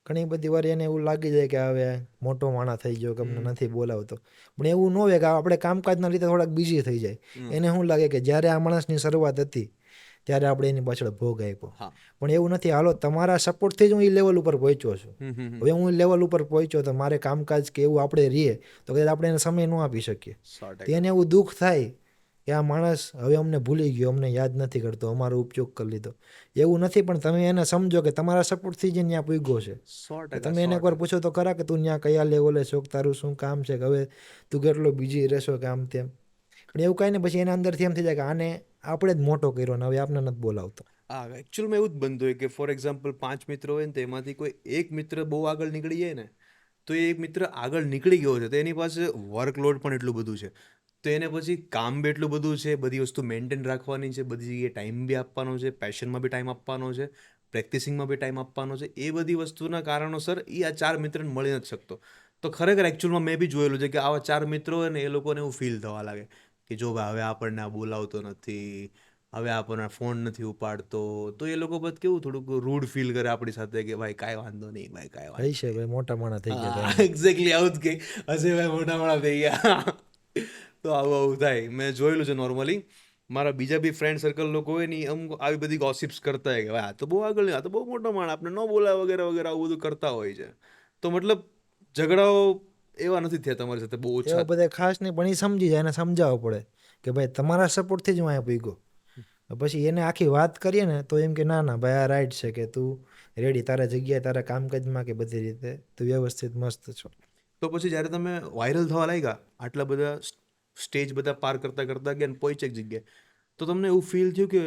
ઘણી બધી વાર એને એવું લાગી જાય કે હવે મોટો માણસ થઈ ગયો કે અમને નથી બોલાવતો, પણ એવું ન હોય કે આપણે કામકાજના લીધે થોડાક બીજી થઈ જાય. એને શું લાગે કે જ્યારે આ માણસની શરૂઆત હતી ત્યારે આપણે એની પાછળ ભોગ આપ્યો. હા. પણ એવું નથી. હાલો, તમારા સપોર્ટથી જ હું એ લેવલ ઉપર પહોંચ્યો છું. હવે હું લેવલ ઉપર પહોંચ્યો તો મારે કામકાજ કે એવું આપણે રહીએ તો કદાચ આપણે એને સમય ન આપી શકીએ. 100%. તો એને એવું દુઃખ થાય કે આ માણસ હવે અમને ભૂલી ગયો, અમને યાદ નથી કરતો, અમારો ઉપયોગ કરી લીધો. એવું નથી, પણ તમે એને સમજો કે તમારા સપોર્ટથી જ ત્યાં પૂગ્યો છે. 100%, તમે એને એકવાર પૂછો તો ખરા કે તું ત્યાં કયા લેવલે છો, તારું શું કામ છે, કે હવે તું કેટલો બીજી રહેશો કે આમ તેમ. પણ એવું કાંઈ ને, પછી એના અંદરથી એમ થઈ જાય કે આને આપણે જ મોટો કર્યો ને હવે આપણે નથી બોલાવતો. હા, એકચ્યુઅલમાં એવું જ બનતું હોય કે ફોર એક્ઝામ્પલ 5 મિત્રો હોય ને તો એમાંથી કોઈ એક મિત્ર બહુ આગળ નીકળી જાય ને, તો એ એક મિત્ર આગળ નીકળી ગયો છે તો એની પાસે વર્કલોડ પણ એટલું બધું છે, તો એને પછી કામ બી એટલું બધું છે, બધી વસ્તુ મેન્ટેન રાખવાની છે, બધી જગ્યાએ ટાઈમ બી આપવાનો છે, પેશનમાં બી ટાઈમ આપવાનો છે, પ્રેક્ટિસિંગમાં બી ટાઈમ આપવાનો છે. એ બધી વસ્તુના કારણોસર એ આ 4 મિત્રને મળી નથી શકતો. તો ખરેખર એકચ્યુઅલમાં મેં બી જોયેલું છે કે આવા 4 મિત્રો હોય ને એ લોકોને એવું ફીલ થવા લાગે કે જો ભાઈ હવે આપણને આ બોલાવતો નથી, હવે આપણને ફોન નથી ઉપાડતો, તો એ લોકો બધ કેવું થોડુંક રૂડ ફીલ કરે આપણી સાથે કે ભાઈ કાંઈ વાંધો નહીં, ભાઈ કાંઈ વાંધો હશે ભાઈ મોટા માણસ થઈ ગયા નહીં. તમે. એક્ઝેક્ટલી આવું જ કંઈ હશે ભાઈ, મોટા મોટા થઈ ગયા. તો આવું થાય. મેં જોયેલું છે નોર્મલી. મારા બીજા બી ફ્રેન્ડ સર્કલ લોકો હોય ને અમુક આવી બધી ગોસિપ્સ કરતા હોય કે ભાઈ આ તો બહુ આગળ, આ તો બહુ મોટો માણસ, આપણે ન બોલાવે વગેરે વગેરે આવું બધું કરતા હોય છે. તો મતલબ ઝઘડાઓ એવા નથી થયા તમારી સાથે, બહુ એવા ઓછા? બધા ખાસ નહીં, પણ એ સમજી જાય, એને સમજાવવું પડે કે ભાઈ તમારા સપોર્ટથી જ હું અહીંયા પૂગ્યો. પછી એને આખી વાત કરીએ ને તો એમ કે ના ના ભાઈ આ રાઈટ છે, કે તું રેડી, તારા જગ્યાએ તારા કામકાજમાં કે બધી રીતે તું વ્યવસ્થિત મસ્ત છો. તો પછી જ્યારે તમે વાયરલ થવા લાગ્યા, આટલા બધા સ્ટેજ બધા પાર કરતા કરતા ગયા ને પહોંચે એક જગ્યાએ, તો તમને એવું ફીલ થયું કે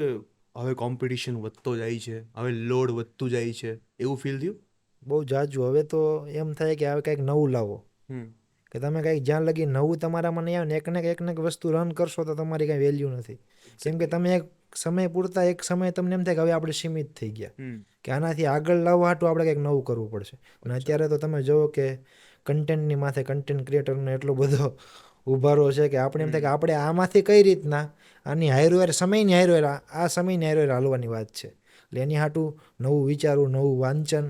હવે કોમ્પિટિશન વધતો જાય છે, હવે લોડ વધતું જાય છે, એવું ફીલ થયું? બહુ જાજુ. હવે તો એમ થાય કે હવે કંઈક નવું લાવો, હમ કે તમે કંઈક જ્યાં લગી નવું તમારામાં નહીં આવે ને એક ને એક વસ્તુ રન કરશો તો તમારી કાંઈ વેલ્યુ નથી. કેમ કે તમે એક સમય પૂરતા, એક સમય તમને એમ થાય કે હવે આપણે સીમિત થઈ ગયા, કે આનાથી આગળ લાવવા હાટું આપણે કંઈક નવું કરવું પડશે. અને અત્યારે તો તમે જુઓ કે કન્ટેન્ટની માથે કન્ટેન્ટ ક્રિએટરનો એટલો બધો ઉભારો છે કે આપણે એમ થાય કે આપણે આમાંથી કઈ રીતના આની હાયરવેર, સમયની હાયરવેર, આ સમયની હાયરવેર હાલવાની વાત છે. એટલે એની હાટું નવું વિચારવું, નવું વાંચન,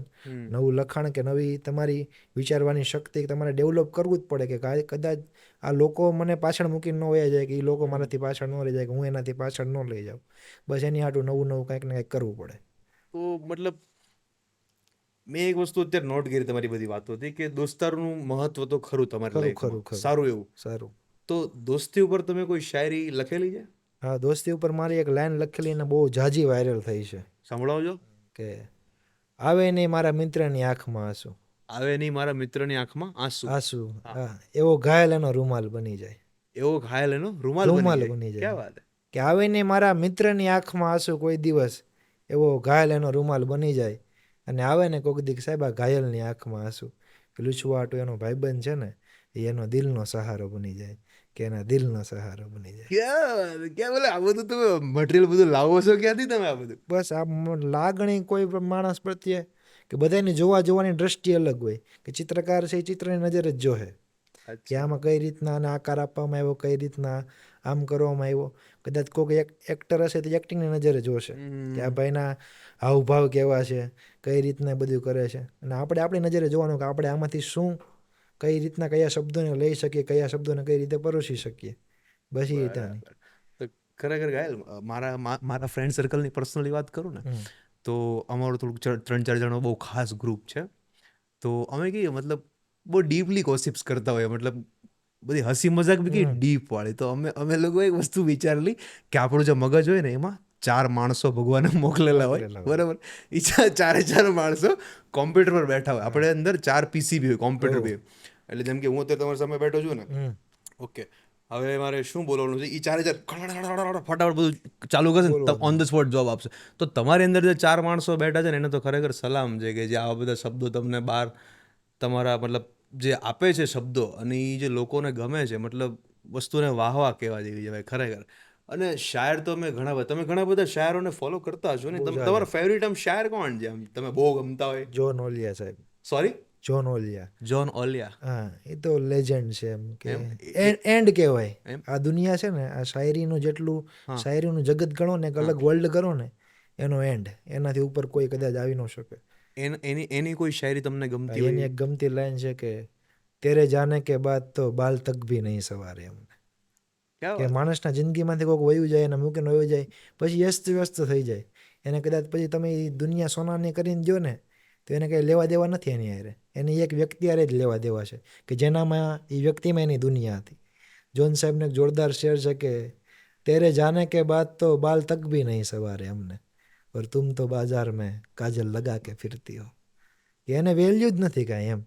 નવું લખાણ કે નવી તમારી વિચારવાની શક્તિ તમારે ડેવલપ કરવું જ પડે. કે કદાચ આ લોકો મને પાછળ મૂકીને ન વયા જાય, કે એ લોકો મારાથી પાછળ ન રહી જાય, કે હું એનાથી પાછળ ન લઈ જાઉં. બસ એની હાટું નવું નવું કંઈક ને કંઈક કરવું પડે. તો મતલબ મેં એક વસ્તુ અત્યારે નોટ કરી તમારી બધી વાતોથી કે દોસ્તારનું મહત્વ તો ખરું તમારી ખરું લાઈફમાં, ખરું ખરું સારું એવું. સારું. તો દોસ્તી ઉપર તમે કોઈ શાયરી લખેલી છે? હા, દોસ્તી ઉપર મારી એક લાઈન લખેલી અને બહુ ઝાઝી વાયરલ થઈ છે સંભળાવજો. કે આવે નહીં મારા મિત્રની આંખમાં આંસુ, આવે નહીં મારા મિત્રની આંખમાં આંસુ, આંસુ, હા, એવો ઘાયલ એનો રૂમાલ બની જાય, એવો ઘાયલ એનો રૂમાલ બની રૂમાલ જાય. બની ક્યાં જાય. વાત હે. કે આવે નહીં મારા મિત્રની આંખમાં આંસુ કોઈ દિવસ, એવો ઘાયલ એનો રૂમાલ બની જાય. અને આવે ને કોક દીક સાહેબ આ ઘાયલની આંખમાં આંસુ, કે લૂછવાટો એનો ભાઈબંધ છે ને એ એનો દિલનો સહારો બની જાય, કે એના દિલનો સહારો બની જાય. ક્યાં વાત, ક્યાં બોલે આ બધું તમે મટીરિયલ બધું લાવો છો ક્યાંથી તમે આ બધું? બસ આ લાગણી કોઈ પણ માણસ પ્રત્યે, કે બધાની જોવાની દ્રષ્ટિ અલગ હોય, કે ચિત્રકાર છે એ ચિત્રની નજરે જ જોહે કે અચ્છા. આમાં કઈ રીતના આને આકાર આપવામાં આવ્યો, કઈ રીતના આમ કરવામાં આવ્યો. કદાચ કોઈ એક્ટર હશે તો એક્ટિંગની નજરે જોશે કે આ ભાઈના હાવભાવ કેવા છે, કઈ રીતના બધું કરે છે. અને આપણે આપણી નજરે જોવાનું કે આપણે આમાંથી શું, કઈ રીતના કયા શબ્દોને લઈ શકીએ, કયા શબ્દોને કઈ રીતે પરોસી શકીએ. બસ એ રીતની. બરાબર. તો ખરેખર ઘાયલ, મારા ફ્રેન્ડ સર્કલની પર્સનલી વાત કરું ને તો અમારું થોડુંક 3-4 જણનો બહુ ખાસ ગ્રુપ છે. તો અમે કહીએ મતલબ બહુ ડીપલી ગોસિપ્સ કરતા હોઈએ, મતલબ બધી હસી મજાક બી કઈ ડીપ વાળી. તો અમે લોકો એક વસ્તુ વિચારેલી કે આપણું જે મગજ હોય ને એમાં 4 માણસો ભગવાને મોકલેલા હોય, બરાબર. એ ચારે માણસો કોમ્પ્યુટર પર બેઠા હોય, આપણે અંદર 4 PC બી હોય, કોમ્પ્યુટર બી હોય. એટલે જેમ કે હું અત્યારે તમારી સામે બેઠો છું ને, ઓકે, હવે મારે શું બોલવાનું છે, એ 4 ફટાફટ બધું ચાલુ કરશે ને ઓન ધ સ્પોટ જવાબ આપશે. તો તમારી અંદર જે 4 માણસો બેઠા છે ને એને તો ખરેખર સલામ છે કે જે આવા બધા શબ્દો તમને બહાર તમારા મતલબ જે આપે છે શબ્દો, અને એ જે લોકોને ગમે છે, મતલબ વસ્તુને વાહવા કહેવા જેવી છે ભાઈ ખરેખર. અને શાયર તો તમે ઘણા બધા શાયરોને ફોલો કરતા હશો ને, તમારો ફેવરિટ આમ શાયર કોણ છે આમ તમે બહુ ગમતા હોય? જોન ઓલિયા સાહેબ. સોરી, જોન ઓલિયા. જોન ઓલિયા. હા, એ તો લેજન્ડ છે એમ કે એન્ડ કહેવાય. આ દુનિયા છે ને, આ શાયરીનું જેટલું શાયરીનું જગત ગણો ને, એક અલગ વર્લ્ડ કરો ને, એનો એન્ડ. એનાથી ઉપર કોઈ કદાચ આવી ન શકે. એની કોઈ શાયરી તમને ગમતી હોય? એની એક ગમતી લાઈન છે કે તેરે જાને કે બાદ તો બાલ તક ભી નહીં સવારે એમ. કે માણસના જિંદગીમાંથી કોઈક વયું જાય અને મૂકીને વયું જાય, પછી વ્યસ્ત થઈ જાય. એને કદાચ પછી તમે દુનિયા સોનાની કરીને જો ને, તો એને કંઈ લેવા દેવા નથી એની હારે. એની એક વ્યક્તિ હારે જ લેવા દેવા છે કે જેનામાં એ વ્યક્તિમાં એની દુનિયા હતી. જોન સાહેબને એક જોરદાર શેર છે કે તેરે જાને કે બાદ તો બાલ તક ભી નહીં સવારે અમને, ઓર તુમ તો બાજાર મેં કાજલ લગા કે ફિરતી હો. એને વેલ્યુ જ નથી કાંઈ એમ.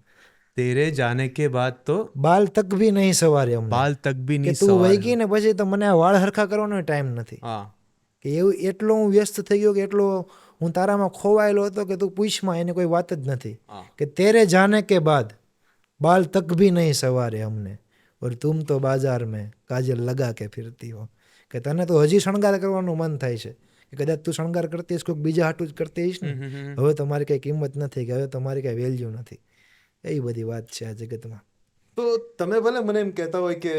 તેરે જાને કે બાદ તો બાલ તક ભી નહીં સવારે અમને. બાલ તક ભી નહીં તું વહી ગઈ ને પછી તો મને આ વાળ હરખા કરવાનો ટાઈમ નથી. કે એવું એટલો હું વ્યસ્ત થઈ ગયો કે એટલો હું તારામાં ખોવાયેલો હતો કે તું પૂછમાં એને કોઈ વાત જ નથી. કે તેરે જાને કે બાદ બાલ તક ભી નહીં સવારે અમને, ઓર તુમ તો બાજાર મેં કાજલ લગા કે ફિરતી હો. કે તને તો હજી શણગાર કરવાનું મન થાય છે કે કદાચ તું શણગાર કરતી હઈશ, કોઈક બીજા હાટું જ કરતી હઈશ ને, હવે તમારી કંઈ કિંમત નથી, કે હવે તમારી કંઈ વેલ્યુ નથી. એ બધી વાત છે આ જગતમાં. તો તમે ભલે મને એમ કહેતા હોય કે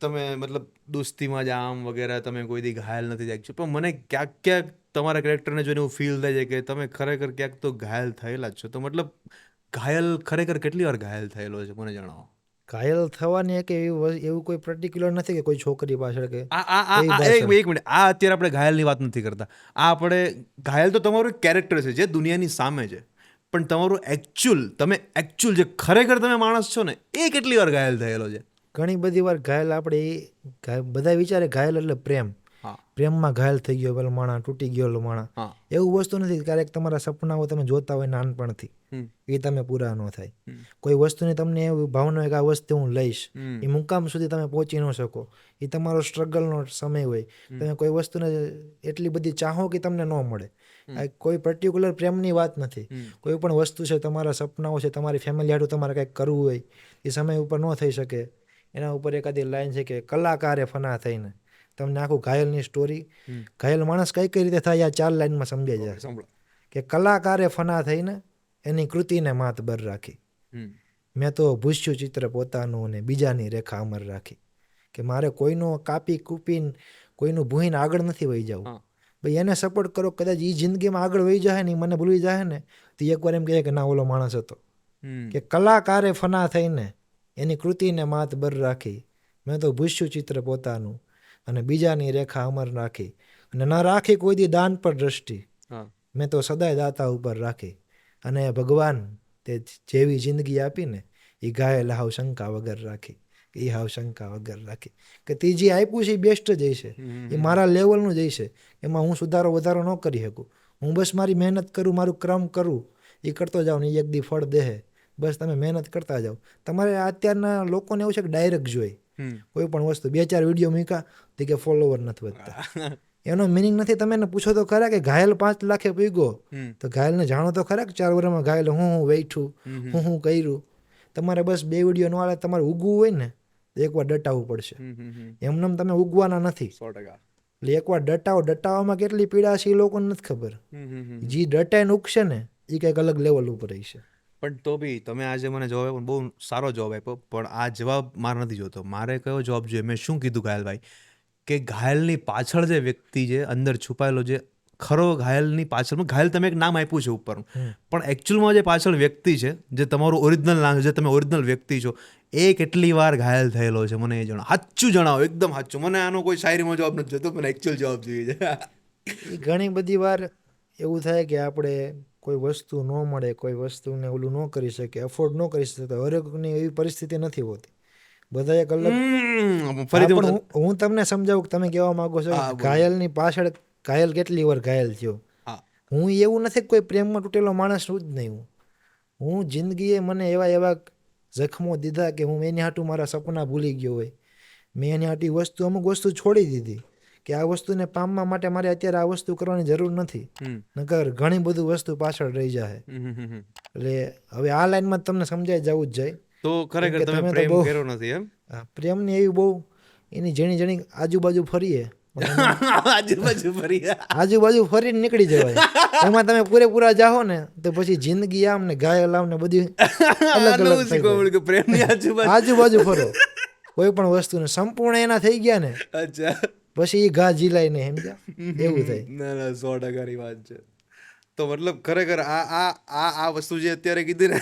તમે મતલબ દોસ્તીમાં જ આમ વગેરે તમે કોઈ દી ઘાયલ નથી થાય, પણ મને ક્યાંક તમારા કેરેક્ટરને જોઈને એવું ફીલ થાય છે કે તમે ખરેખર ક્યાંક તો ઘાયલ થયેલા જ છો. તો મતલબ ઘાયલ ખરેખર કેટલી વાર ઘાયલ થયેલો છે મને જણાવો. ઘાયલ થવાની કે એવું કોઈ પર્ટિક્યુલર નથી કે કોઈ છોકરી પાછળ કે એક મિનિટ, આ અત્યારે આપણે ઘાયલની વાત નથી કરતા. આ આપણે ઘાયલ તો તમારું એક કેરેક્ટર છે જે દુનિયાની સામે છે, પણ તમારું તમે જે ખરેખર તમે માણસ છો ને, એ કેટલી વાર ઘાયલ થયેલો છે? ઘણી બધી વાર ઘાયલ. આપણે બધા વિચારે ઘાયલ એટલે પ્રેમ. પ્રેમમાં ઘાયલ થઈ ગયો પેલો માણસ, તૂટી ગયો માણસ. એવું વસ્તુ નથી. ક્યારેક તમારા સપનાઓ તમે જોતા હોય નાનપણથી, એ તમે પૂરા ન થાય. કોઈ વસ્તુની તમને એવી ભાવના હોય કે આ વસ્તુ હું લઈશ, એ મુકામ સુધી તમે પહોંચી ન શકો. એ તમારો સ્ટ્રગલનો સમય હોય. તમે કોઈ વસ્તુને એટલી બધી ચાહો કે તમને ન મળે. કોઈ પર્ટિક્યુલર પ્રેમની વાત નથી. કોઈ પણ વસ્તુ છે, તમારા સપનાઓ છે, તમારી ફેમિલી હાટું તમારે કંઈક કરવું હોય, એ સમય ઉપર ન થઈ શકે. એના ઉપર એકાદી લાઈન છે કે કલાકારે ફના થઈને તમને આખું ઘાયલની સ્ટોરી, ઘાયલ માણસ કઈ રીતે થાય આ 4 લાઈનમાં સમજાઈ જાય. કે કલાકારે ફના થઈને એની કૃતિને માત બર રાખી, મેં તો ભૂસ્યું ચિત્ર પોતાનું અને બીજાની રેખા અમર રાખી. કે મારે કોઈનો કાપી કૂપીને કોઈનું ભૂહીને આગળ નથી વહી જવું. ભાઈ એને સપોર્ટ કરો. કદાચ એ જિંદગીમાં આગળ વહી જાય ને, મને ભૂલી જાય ને, તો એકવાર એમ કહે કે ના ઓલો માણસ હતો. કે કલાકારે ફના થઈને એની કૃતિને માત બર રાખી, મેં તો ભૂસ્યું ચિત્ર પોતાનું અને બીજાની રેખા અમર રાખી. અને ન રાખી કોઈ દી દાન પર દ્રષ્ટિ, મેં તો સદાય દાતા ઉપર રાખી. અને ભગવાન તે જેવી જિંદગી આપીને એ ઘાયલ હાવ શંકા વગર રાખી. એ હાવ શંકા વગર રાખી. કે તે જે આપ્યું છે એ બેસ્ટ જ હશે, એ મારા લેવલનું જ હશે. એમાં હું સુધારો વધારો ન કરી શકું. હું બસ મારી મહેનત કરું, મારું ક્રમ કરું, એ કરતો જાઉં ને એ એક દી ફળ દેહે. બસ તમે મહેનત કરતા જાઓ. તમારે અત્યારના લોકોને એવું છે કે ડાયરેક્ટ જોઈ કોઈ પણ વસ્તુ. 2-4 વિડીયો મૂક્યા તો કે ફોલોવર નથી વધતા. એનો મિનિંગ નથી. તમે એને પૂછો તો ખરા કે ઘાયલ 5 લાખે પીગો, તો ઘાયલને જાણો તો ખરા કે 4 વર્ષમાં ઘાયલ હું વેઠું, હું કર્યું. તમારે બસ 2 વિડીયો ન આવે, તમારે ઉગવું હોય ને તો એકવાર ડટાવવું પડશે. એમને તમે ઉગવાના નથી. 100%. એટલે એકવાર ડટાવવામાં કેટલી પીડા છે એ લોકોને નથી ખબર. જે ડટાઈને ઉગશે ને એ કંઈક અલગ લેવલ ઉપર હશે. પણ તો બી તમે આજે મને જવાબ આપ્યો, બહુ સારો જવાબ આપ્યો, પણ આ જવાબ મારે નથી જોતો. મારે કયો જવાબ જોઈએ? મેં શું કીધું ઘાયલભાઈ, કે ઘાયલની પાછળ જે વ્યક્તિ છે અંદર છુપાયેલો, જે ખરો ઘાયલની પાછળ, ઘાયલ તમે એક નામ આપ્યું છે ઉપરનું, પણ એકચ્યુઅલમાં જે પાછળ વ્યક્તિ છે, જે તમારું ઓરિજિનલ નામ છે, જે તમે ઓરિજિનલ વ્યક્તિ છો, એ કેટલી વાર ઘાયલ થયેલો છે મને એ જણાવો. સાચું જણાવો, એકદમ સાચું. મને આનો કોઈ શાયરીમાં જવાબ નથી જોતો, મને એકચ્યુઅલ જવાબ જોઈએ છે. એ ઘણી બધી વાર એવું થાય કે આપણે કોઈ વસ્તુ ન મળે, કોઈ વસ્તુને ઓલું ન કરી શકે, અફોર્ડ ન કરી શકે. હરેકની એવી પરિસ્થિતિ નથી હોતી. બધા એક અલગ. ફરીથી પણ હું તમને સમજાવું કે તમે કહેવા માંગો છો કે ઘાયલની પાછળ ઘાયલ કેટલી વાર ઘાયલ થયો. હા હું એવું નથી કે કોઈ પ્રેમમાં તૂટેલો માણસ છું જ નહીં. હું જિંદગીએ મને એવા જખમો દીધા કે હું એની હાટું મારા સપના ભૂલી ગયો હોય. મેં એની હાટી અમુક વસ્તુ છોડી દીધી કે આ વસ્તુને પામવા માટે મારે અત્યારે આ વસ્તુ કરવાની જરૂર નથી. નકર ઘણી બધું વસ્તુ પાછળ રહી જાય. એટલે હવે આ લાઈનમાં તમને સમજાઈ જવું જ જાય. તો ખરેખર તમે પ્રેમ કર્યો નથી એમ? પ્રેમની એવી બહુ એની જેણી આજુબાજુ ફરીએ આજુબાજુ ફરીને નીકળી જવાય. એમાં તમે પૂરેપૂરા જાઓ ને તો પછી જિંદગી આમ ને ઘાયલ આમ ને બધી અલગ અલગ આજુબાજુ ફરો કોઈ પણ વસ્તુને સંપૂર્ણ એના થઈ ગયા ને પછી એ ઘા ઝીલાય ને સમજ્યા એવું થાય. ના 100%ની વાત છે. તો મતલબ ખરેખર આ વસ્તુ જે અત્યારે કીધી ને,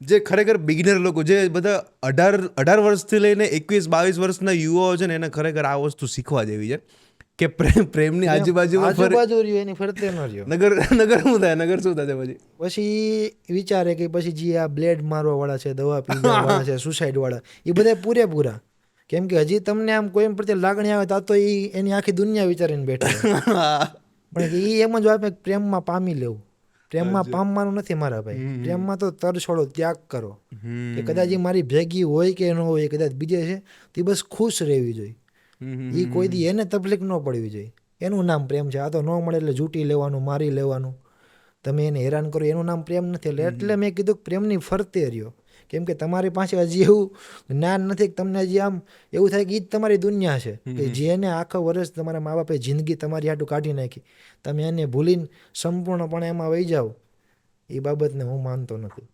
જે ખરેખર બિગિનર લોકો જે બધા 18 વર્ષથી લઈને 21-22 વર્ષના યુવાઓ છે ને, એને ખરેખર આ વસ્તુ શીખવા જેવી છે કે પ્રેમની આજુબાજુ રહ્યો એની ફરતે ન રહ્યો. નગર શું થાય પછી વિચારે કે પછી જે આ બ્લેડ મારવા વાળા છે, દવા પીવા વાળા છે, સુસાઇડ વાળા, એ બધા પૂરેપૂરા. કેમ કે હજી તમને આમ કોઈ પ્રત્યે લાગણી આવે તો એ એની આખી દુનિયા વિચારીને બેઠા. પણ એ એમ જ આપે પ્રેમમાં પામી લેવું. પ્રેમમાં પામવાનું નથી મારા ભાઈ. પ્રેમમાં તો તર છોડો, ત્યાગ કરો. કે કદાચ એ મારી ભેગી હોય કે ન હોય, કદાચ બીજે છે, તે બસ ખુશ રહેવી જોઈએ. એ કોઈ દી એને તકલીફ ન પડવી જોઈએ. એનું નામ પ્રેમ છે. આ તો ન મળે એટલે જૂટી લેવાનું, મારી લેવાનું, તમે એને હેરાન કરો, એનું નામ પ્રેમ નથી. એટલે મેં કીધું પ્રેમની ફરતે રહ્યો. કેમ કે તમારી પાસે હજી એવું જ્ઞાન નથી કે તમને હજી આમ એવું થાય કે એ જ તમારી દુનિયા છે, કે જેને આખો વર્ષ તમારા મા બાપે જિંદગી તમારી હાટું કાઢી નાખી, તમે એને ભૂલીને સંપૂર્ણપણે એમાં વહી જાઓ, એ બાબતને હું માનતો નથી.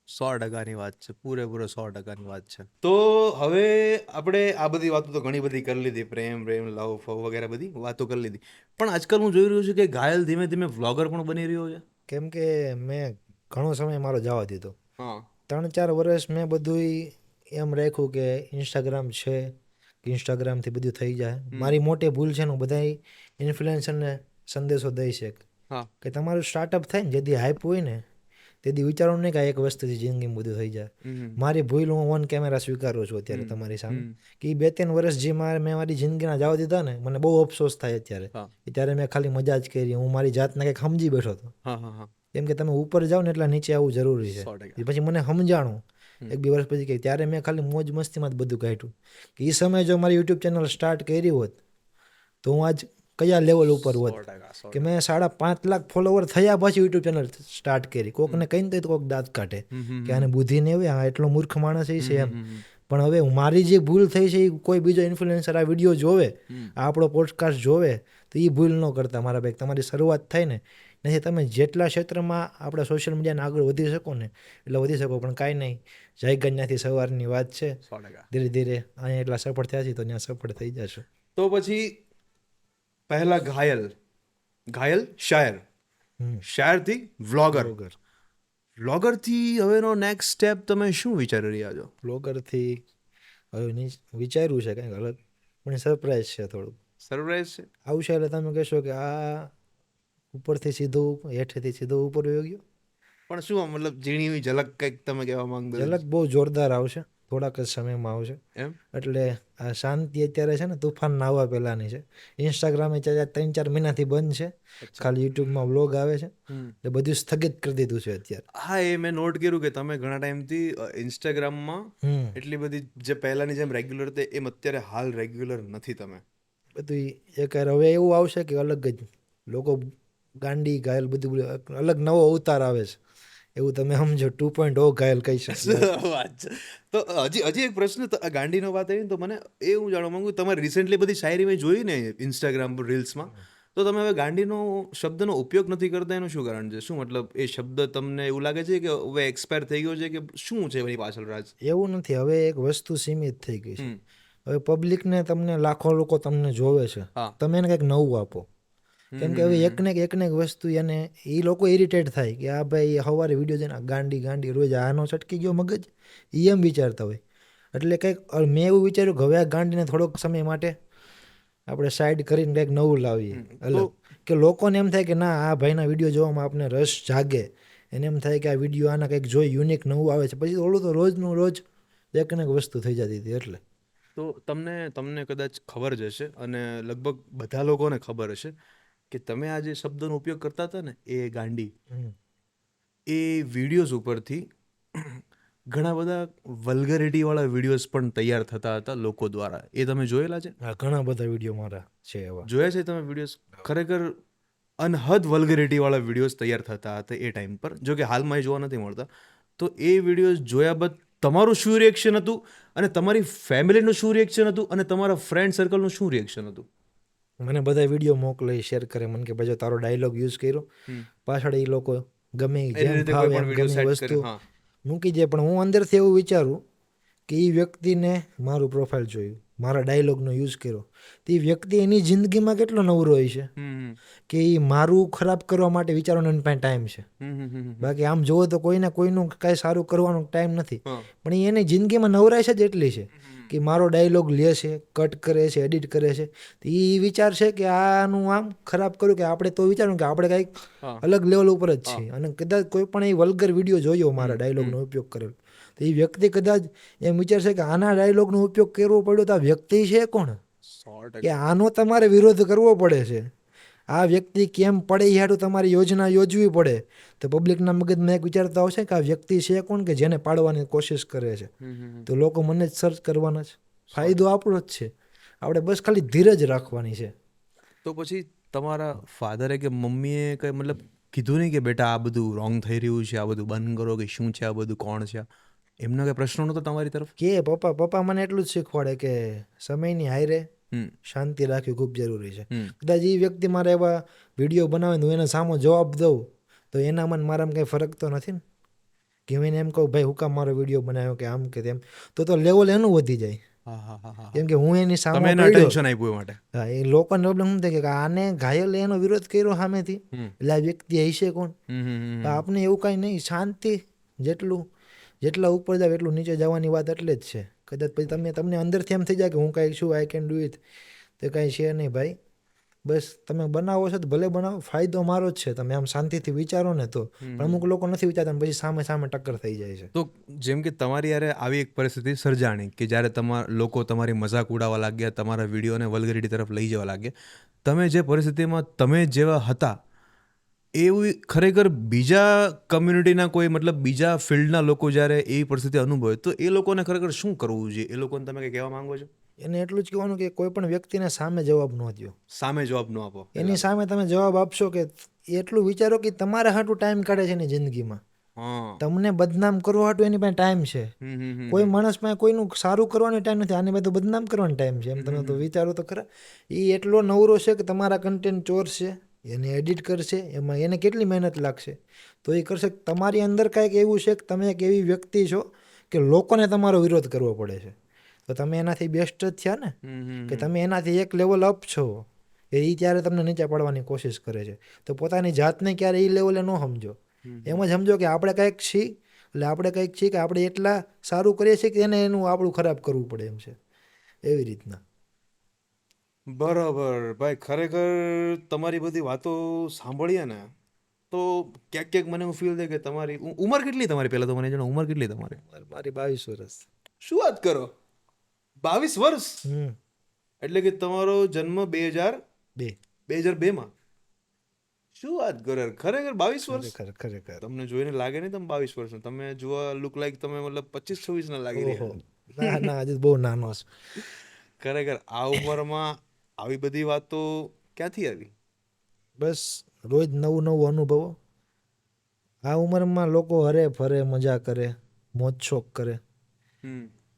100%ની વાત છે, પૂરેપૂરો 100%ની વાત છે. તો હવે આપણે આ બધી વાતો તો ઘણી બધી કરી લીધી, પ્રેમ લવ ફવ વગેરે બધી વાતો કરી લીધી. પણ આજકાલ હું જોઈ રહ્યો છું કે ઘાયલ ધીમે ધીમે વ્લોગર પણ બની રહ્યો છે. કેમ કે મેં ઘણો સમય મારો જવા દીધો. 3-4 વર્ષ મેં બધું એમ રાખ્યું કે ઇન્સ્ટાગ્રામ છે, કે ઇન્સ્ટાગ્રામથી બધું થઈ જાય. મારી મોટી ભૂલ છે ને, હું બધા ઇન્ફ્લુએન્સરને સંદેશો દઈ છે કે તમારું સ્ટાર્ટઅપ થાય ને, જેથી હાઈપ હોય ને, તેથી વિચારો નહીં કે એક વસ્તુથી જિંદગીમાં બધું થઈ જાય. મારી ભૂલ હું ઓન કેમેરા સ્વીકારું છું અત્યારે તમારી સામે, કે 2-3 વર્ષ જે મેં મારી જિંદગીના જવા દીધા ને, મને બહુ અફસોસ થાય અત્યારે. ત્યારે મેં ખાલી મજા જ કરી, હું મારી જાતને કંઈક સમજી બેઠો હતો. કેમ કે તમે ઉપર જાઓ ને એટલા નીચે આવવું જરૂરી છે. પછી મને સમજાણું 1-2 વર્ષ પછી કે ત્યારે મેં ખાલી મોજ મસ્તીમાં જ બધું કાઢ્યું. કે એ સમયે જો મારી યુટ્યુબ ચેનલ સ્ટાર્ટ કરી હોત તો હું આજ કયા લેવલ ઉપર હોત. કે મેં 5.5 લાખ ફોલોવર થયા પછી યુટ્યુબ ચેનલ સ્ટાર્ટ કરી. કોકને કહીને તો કોક દાંત કાઢે કે આને બુદ્ધિ નહીં હોય, આ એટલો મૂર્ખ માણસ છે એમ. પણ હવે મારી જે ભૂલ થઈ છે, એ કોઈ બીજો ઇન્ફ્લુએન્સર આ વિડીયો જોવે, આપણો પોડકાસ્ટ જોવે, તો એ ભૂલ ન કરતા મારા ભાઈ. તમારી શરૂઆત થાય ને, નથી તમે જેટલા ક્ષેત્રમાં આપણે સોશિયલ મીડિયાને આગળ વધી શકો ને એટલે વધી શકો. પણ કાંઈ નહીં, જય ગણ્યાથી સવારની વાત છે. ધીરે ધીરે અહીંયા એટલા સફળ થયા છે તો ત્યાં સફળ થઈ જશે. તો પછી પહેલા ઘાયલ શાયરથી વ્લોગરથી હવેનો નેક્સ્ટ સ્ટેપ તમે શું વિચારી રહ્યા છો? વ્લોગરથી હવે વિચાર્યું છે કંઈક અલગ, પણ સરપ્રાઈઝ છે. થોડુંક સરપ્રાઈઝ છે આવશે એટલે તમે કહેશો કે આ ઉપરથી સીધું હેઠેથી સીધો ઉપર વયો ગયો. પણ શું મતલબ ઝીણી ઝલક કંઈક તમે કહેવા માંગો? ઝલક બહુ જોરદાર આવશે, થોડાક જ સમયમાં આવશે એમ. એટલે આ શાંતિ અત્યારે છે ને, તુફાન આવવા પહેલાની છે. ઇન્સ્ટાગ્રામે 3-4 મહિનાથી બંધ છે, ખાલી યુટ્યુબમાં વ્લોગ આવે છે, એટલે બધું સ્થગિત કરી દીધું છે અત્યારે. હા, એ મેં નોટ કર્યું કે તમે ઘણા ટાઈમથી ઇન્સ્ટાગ્રામમાં એટલી બધી જે પહેલાની જેમ રેગ્યુલર તે એમ અત્યારે હાલ રેગ્યુલર નથી તમે. બધું એક હવે એવું આવશે કે અલગ જ લોકો ગાંડી ઘાયલ બધું અલગ નવો અવતાર આવે છે, એવું તમે સમજો. 2.0 ઘાયલ કહી શકો. વાત છે. તો હજી એક પ્રશ્ન, ગાંડીનો વાત આવી ને, તો મને એ હું જાણવા માંગુ, તમારે રિસેન્ટલી બધી શાયરી મેં જોઈ ને ઇન્સ્ટાગ્રામ પર રીલ્સમાં, તો તમે હવે ગાંડીનો શબ્દનો ઉપયોગ નથી કરતા, એનું શું કારણ છે? શું મતલબ એ શબ્દ તમને એવું લાગે છે કે હવે એક્સપાયર થઈ ગયો છે, કે શું છે એની પાછળ રાજ? એવું નથી, હવે એક વસ્તુ સીમિત થઈ ગઈ છે. હવે પબ્લિકને, તમને લાખો લોકો તમને જોવે છે, તમે એને કંઈક નવું આપો. કેમ કે હવે એકને એક વસ્તુ એને એ લોકો ઇરિટેટ થાય કે આ ભાઈ સવારે વિડીયો જોઈને ગાંડી રોજ આનો છટકી ગયો મગજ, એ એમ વિચારતા હોય. એટલે કંઈક મેં એવું વિચાર્યું કે હવે આ ગાંડીને થોડોક સમય માટે આપણે સાઈડ કરીને કંઈક નવું લાવીએ અલગ, કે લોકોને એમ થાય કે ના, આ ભાઈના વિડીયો જોવામાં આપણે રસ જાગે, એને એમ થાય કે આ વિડીયો આના કંઈક જોઈ યુનિક નવું આવે છે. પછી ઓલું તો રોજનું રોજ એક ને એક વસ્તુ થઈ જતી હતી એટલે. તો તમને તમને કદાચ ખબર જ હશે અને લગભગ બધા લોકોને ખબર હશે કે તમે આ જે શબ્દનો ઉપયોગ કરતા હતા ને એ ગાંડી, હમ. એ વિડીયોઝ ઉપરથી ઘણા બધા વલ્ગરિટીવાળા વિડીયોઝ પણ તૈયાર થતા હતા લોકો દ્વારા. એ તમે જોયેલા છે? આ ઘણા બધા વિડીયો મારા છે એવા. જોયા છે તમે વિડીયોઝ? ખરેખર અનહદ વલ્ગરિટીવાળા વિડીયોઝ તૈયાર થતા હતા એ ટાઈમ પર, જો કે હાલમાં એ જોવા નથી મળતા. તો એ વિડીયોઝ જોયા બાદ તમારું શું રિએક્શન હતું અને તમારી ફેમિલીનું શું રિએક્શન હતું અને તમારા ફ્રેન્ડ સર્કલનું શું રિએક્શન હતું? મને બધા વિડીયો મોકલે, શેર કરે, મને કે ભાઈ જો તારો ડાયલોગ યુઝ કર્યો, પાછળ એ લોકો ગમે ઈ એની જેમ રીતે ફાવે કોઈ એમ પણ વિડીયો ગમે ઈ સેટ વસ્તુ કરે. હા. મૂકી દે. પણ હું અંદરથી એવું વિચારું કે એ વ્યક્તિને મારું પ્રોફાઇલ જોયું, મારા ડાયલોગનો યુઝ કર્યો, તો એ વ્યક્તિ એની જિંદગીમાં કેટલો નવરો હોય છે હમ કે એ મારું ખરાબ કરવા માટે વિચારવાનો એની પાસે ટાઈમ છે. હમ હમ હમ હમ. બાકી આમ જોવો તો કોઈને કોઈનું કાંઈ સારું કરવાનો ટાઈમ નથી, હા. પણ એ એની જિંદગીમાં નવરાય છે જ એટલી છે કે મારો ડાયલોગ લે છે, કટ કરે છે, એડિટ કરે છે. તો એ વિચાર છે કે આનું આમ ખરાબ કર્યું કે આપણે તો વિચાર્યું કે આપણે કંઈક હા. અલગ લેવલ ઉપર જ હા. છીએ. અને કદાચ કોઈ પણ એ વલ્ગર વિડીયો જોયો મારા ડાયલોગનો ઉપયોગ કરેલો, તો એ વ્યક્તિ કદાચ એમ વિચારશે કે આના ડાયલોગનો ઉપયોગ કરવો પડ્યો તો આ વ્યક્તિ છે કોણ 100%. કે આનો તમારે વિરોધ કરવો પડે છે. આ વ્યક્તિ કેમ પડે એ હાટું તમારી યોજના યોજવી પડે. તો પબ્લિકના મગજમાં એક વિચાર તો આવશે કે આ વ્યક્તિ છે કોણ કે જેને પાડવાની કોશિશ કરે છે. તો લોકો મને જ સર્ચ કરવાના છે. ફાયદો આપણો જ છે, આપણે બસ ખાલી ધીરજ રાખવાની છે. તો પછી તમારા ફાધરે કે મમ્મીએ કંઈ મતલબ કીધું નહીં કે બેટા આ બધું રોંગ થઈ રહ્યું છે, આ બધું બંધ કરો, કે શું છે આ બધું, કોણ છે? એમના કંઈ પ્રશ્નો નહોતો તમારી તરફ? કે પપ્પા મને એટલું જ શીખવાડે કે સમયની હાયરે હમ શાંતિ રાખવી ખૂબ જરૂરી છે. હમ કદાચ એ વ્યક્તિ મારા એવા વિડીયો બનાવે ને હું એને સામો જવાબ દઉં તો એનામાં ને મારામાં કંઈ ફરક તો નથી ને. કે હું એને એમ કહું ભાઈ હું કામ મારો વિડીયો બનાવ્યો કે આમ કે તેમ, તો લેવલ એનું વધી જાય. હા હા હા હા. કેમ કે હું એની સામે તમે એને પડ્યો. અટેન્શન આપ્યું એ માટે. હા, એ લોકોને પ્રોબ્લેમ શું થાય કે આને ઘાયલ એનો વિરોધ કર્યો સામેથી, હમ એટલે આ વ્યક્તિ હશે કોણ? હમ હમ હમ તો આપણે એવું કાંઈ નહીં, શાંતિ જેટલા ઉપર જાવ એટલું નીચે જવાની વાત એટલે જ છે. કદાચ પછી તમને અંદરથી એમ થઈ જાય કે હું કાંઈ છું, આઈ કેન ડુ ઇટ, તો કાંઈ છે નહીં ભાઈ. બસ તમે બનાવો છો તો ભલે બનાવો, ફાયદો મારો જ છે. તમે આમ શાંતિથી વિચારો ને તો. પણ અમુક લોકો નથી વિચારતા, પછી સામે ટક્કર થઈ જાય છે. તો જેમ કે તમારી યારે આવી એક પરિસ્થિતિ સર્જાણી કે જ્યારે લોકો તમારી મજાક ઉડાવવા લાગ્યા, તમારા વિડીયોને વલ્ગરિટી તરફ લઈ જવા લાગ્યા, તમે જે પરિસ્થિતિમાં તમે જેવા હતા એવું ખરેખર બીજા કમ્યુનિટીના કોઈ મતલબ બીજા ફિલ્ડના લોકો જ્યારે એવી પરિસ્થિતિ અનુભવે તો એ લોકોને ખરેખર શું કરવું જોઈએ? એ લોકોને તમે કંઈ કહેવા માંગો છો? એને એટલું જ કહેવાનું કે કોઈ પણ વ્યક્તિને સામે જવાબ ન દો. સામે જવાબ ન આપો. એની સામે તમે જવાબ આપશો કે એટલું વિચારો કે તમારા હાટું ટાઈમ કાઢે છે એની જિંદગીમાં, હા. તમને બદનામ કરવા હાટું એની પાસે ટાઈમ છે. કોઈ માણસ પાસે કોઈનું સારું કરવાનો ટાઈમ નથી, આની પાસે તો બદનામ કરવાનો ટાઈમ છે. એમ તમે તો વિચારો તો ખરા. એ એટલો નવરો છે કે તમારા કન્ટેન્ટ ચોરશે, એને એડિટ કરશે, એમાં એને કેટલી મહેનત લાગશે તો એ કરશે. તમારી અંદર કાંઈક એવું છે કે તમે એક એવી વ્યક્તિ છો કે લોકોને તમારો વિરોધ કરવો પડે છે, તો તમે એનાથી બેસ્ટ જ થયા ને. કે તમે એનાથી એક લેવલ અપ છો, એ ત્યારે તમને નીચે પાડવાની કોશિશ કરે છે. તો પોતાની જાતને ક્યારે એ લેવલે ન સમજો, એમ જ સમજો કે આપણે કંઈક છીએ, એટલે આપણે કંઈક છીએ કે આપણે એટલા સારું કરીએ છીએ કે એનું આપણું ખરાબ કરવું પડે એમ છે, એવી રીતના. બરાબર ભાઈ, ખરેખર તમારી બધી વાતો સાંભળીએ ને તો ક્યાંક મને એવું ફીલ થાય કે તમારી ઉંમર કેટલી તમારી? પહેલાં તો મને જણાવો, ઉંમર કેટલી તમારી? મારી 22 વર્ષ. શું વાત કરો, 22 વર્ષ? હમ. એટલે કે તમારો જન્મ 2002માં? શું વાત કરો યાર, ખરેખર 22 વર્ષ? ખરેખર. તમને જોઈને લાગે નહીં તમે 22 વર્ષ, તમે જોવા લુક લાઈક તમે મતલબ 25-26 ના લાગી ઓહો, રહ્યા. ના હજી બહુ નાનો છે. ખરેખર આ ઉંમરમાં આવી બધી વાતો ક્યાંથી આવી? બસ રોજ નવું અનુભવો. આ ઉંમરમાં લોકો હરે ફરે, મજા કરે, મોજ શોખ કરે.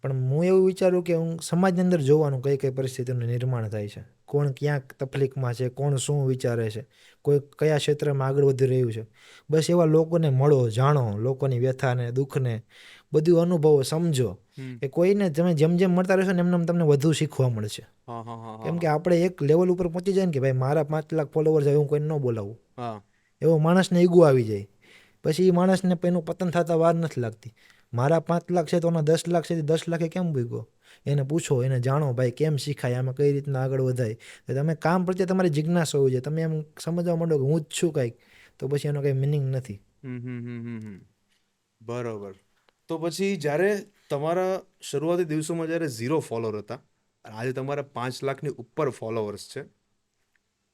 પણ હું એવું વિચારું કે હું સમાજની અંદર જોવાનું કઈ કઈ પરિસ્થિતિનું નિર્માણ થાય છે, કોણ ક્યાંક તકલીફમાં છે, કોણ શું વિચારે છે, કોઈ કયા ક્ષેત્રમાં આગળ વધી રહ્યું છે. બસ એવા લોકોને મળો, જાણો, લોકોની વ્યથાને દુઃખને બધું અનુભવો, સમજો. કે કોઈને તમે જેમ મળતા રહેશો ને એમને તમને વધુ શીખવા મળશે. કેમ કે આપણે એક લેવલ ઉપર પહોંચી જાય ને કે ભાઈ મારા 5 લાખ ફોલોવર છે, હું કોઈને ન બોલાવું, એવો માણસને ઈગો આવી જાય. પછી એ માણસને એનું પતન થતા વાર નથી લાગતી. મારા 5 લાખ છે તો એના 10 લાખ છે, 10 લાખે કેમ ભૂગ્યો? એને પૂછો, એને જાણો ભાઈ કેમ શીખાય, આમાં કઈ રીતના આગળ વધાય. તમે કામ પ્રત્યે તમારી જિજ્ઞાસા હોવી જોઈએ. તમે એમ સમજવા માંડો કે હું જ છું કાંઈક, તો પછી એનો કંઈ મિનિંગ નથી. બરોબર. તો પછી જ્યારે તમારા શરૂઆતી દિવસોમાં જ્યારે 0 ફોલોવર હતા અને આજે તમારા 5 લાખની ઉપર ફોલોવર્સ છે,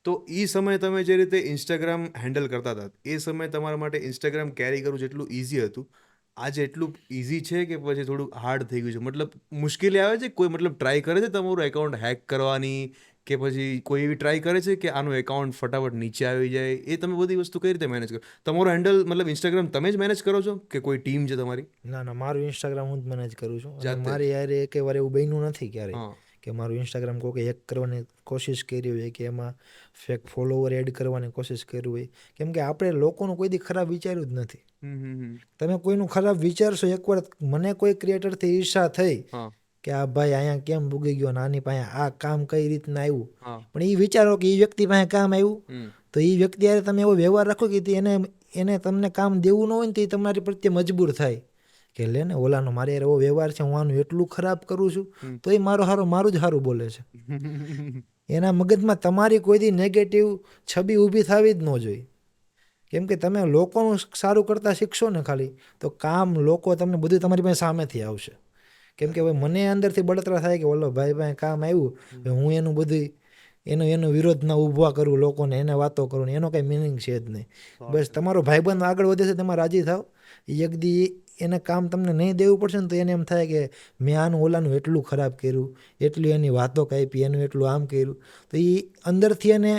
તો એ સમયે તમે જે રીતે ઇન્સ્ટાગ્રામ હેન્ડલ કરતા હતા, એ સમયે તમારા માટે ઇન્સ્ટાગ્રામ કેરી કરવું જેટલું ઇઝી હતું, આજે એટલું ઇઝી છે કે પછી થોડુંક હાર્ડ થઈ ગયું છે? મતલબ મુશ્કેલી આવે છે? કોઈ મતલબ ટ્રાય કરે છે તમારું એકાઉન્ટ હેક કરવાની, કે પછી કોઈ એવી ટ્રાય કરે છે કે આનું એકાઉન્ટ ફટાફટ નીચે આવી જાય? એ તમે બધી વસ્તુ કઈ રીતે મેનેજ કરો? તમારો હેન્ડલ મતલબ ઇન્સ્ટાગ્રામ તમે જ મેનેજ કરો છો કે કોઈ ટીમ છે તમારી? ના ના, મારું ઇન્સ્ટાગ્રામ હું જ મેનેજ કરું છું, અને જાતે જ? મારી યારે એક વાર એવું બન્યું નથી ક્યારેય હા. કે મારું ઇન્સ્ટાગ્રામ કોઈ હેક કરવાની કોશિશ કરી હોય કે એમાં ફેક ફોલોવર એડ કરવાની કોશિશ કરી હોય. કેમ કે આપણે લોકોનું કોઈ દી ખરાબ વિચાર્યું જ નથી. તમે કોઈનું ખરાબ વિચારશો, એકવાર મને કોઈ ક્રિએટરથી ઈર્ષા થઈ હા. કે આ ભાઈ અહીંયા કેમ ભૂગી ગયો ને આની પાસે આ કામ કઈ રીતના આવ્યું, હા. પણ એ વિચારો કે એ વ્યક્તિ પાસે કામ આવ્યું, હમ. તો એ વ્યક્તિ હારે તમે એવો વ્યવહાર રાખો કે એને તમને કામ દેવું ન હોય ને તો એ તમારી પ્રત્યે મજબૂર થાય કે લે ને ઓલાનો મારે યાર એવો વ્યવહાર છે, હું આનું એટલું ખરાબ કરું છું તો એ મારું જ સારું બોલે છે. એના મગજમાં તમારી કોઈ દી નેગેટિવ છબી ઊભી થવી જ ન જોઈએ. કેમ કે તમે લોકોનું સારું કરતા શીખશો ને ખાલી, તો કામ લોકો તમને બધું તમારી પાસે સામેથી આવશે. કેમ કે હવે મને અંદરથી બળતરા થાય કે ઓલો ભાઈ પાસે કામ આવ્યું, હું એનું બધું એનો વિરોધના ઊભા કરું લોકોને, એને વાતો કરું ને એનો કંઈ મિનિંગ છે જ નહીં. બસ તમારો ભાઈબંધ આગળ વધે છે, તેમાં રાજી થાવ. એક દી એને કામ તમને નહીં દેવું પડશે ને તો એને એમ થાય કે મેં આનું ઓલાનું એટલું ખરાબ કર્યું, એટલું એની વાતો કાપી, એનું એટલું આમ કર્યું, તો એ અંદરથી એને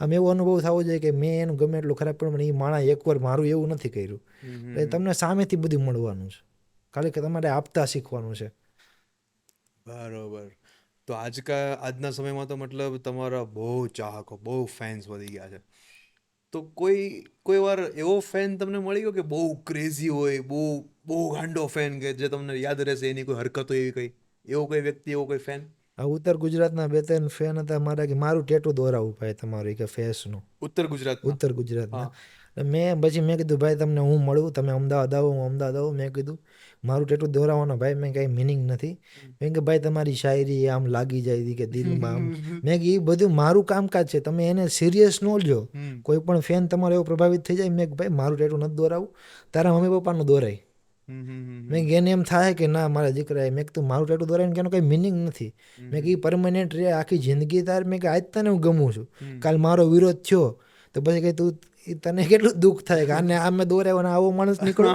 આમ એવો અનુભવ થવો જોઈએ કે મેં એનું ગમે એટલું ખરાબ કર્યું પણ એ માણસ એકવાર મારું એવું નથી કર્યું. એટલે તમને સામેથી બધું મળવાનું છે, ખાલી કે તમારે આપતા શીખવાનું છે. બરોબર. તો આજના સમયમાં તો મતલબ તમારા બહુ ચાહકો, બહુ ફેન્સ વધી ગયા છે. તો કોઈ વાર એવો ફેન તમને મળી ગયો કે બહુ ક્રેઝી હોય, બહુ બહુ ગાંડો ફેન, કે જે તમને યાદ રહેશે એની કોઈ હરકતો એવી કઈ, એવો કોઈ વ્યક્તિ, એવો કોઈ ફેન? આ ઉત્તર ગુજરાતના બે ત્રણ ફેન હતા મારા કે મારું ટેટુ દોરાવું ભાઈ તમારું કે ફેસનું, ઉત્તર ગુજરાતમાં? ઉત્તર ગુજરાતના. હા. મેં કીધું ભાઈ તમને હું મળું, તમે અમદાવાદ આવો, હું અમદાવાદ આવું. મેં કીધું મારું ટેટુ દોરાવાનો ભાઈ મેં કાંઈ મિનિંગ નથી. મેં કે ભાઈ તમારી શાયરી આમ લાગી જાય કે દિલમાં આમ. મેં કે એ બધું મારું કામકાજ છે, તમે એને સિરિયસ ન લ્યો. કોઈ પણ ફેન તમારો એવો પ્રભાવિત થઈ જાય, મેં ભાઈ મારું ટેટુ નથી દોરાવું, તારા મમ્મી પપ્પાનું દોરાય. મેં કે એને એમ થાય કે ના મારા દીકરાએ, મેં કીધું મારું ટેટુ દોરાય કે એનો કંઈ મિનિંગ નથી. મેં કે પરમનન્ટ રહે આખી જિંદગી તાર. મેં કે આજ તને હું ગમું છું, કાલ મારો વિરોધ થયો તો પછી કંઈ તું તને કેટલું દુઃખ થાય કે આને આમે દોરાયો ને આવો માણસ નીકળો.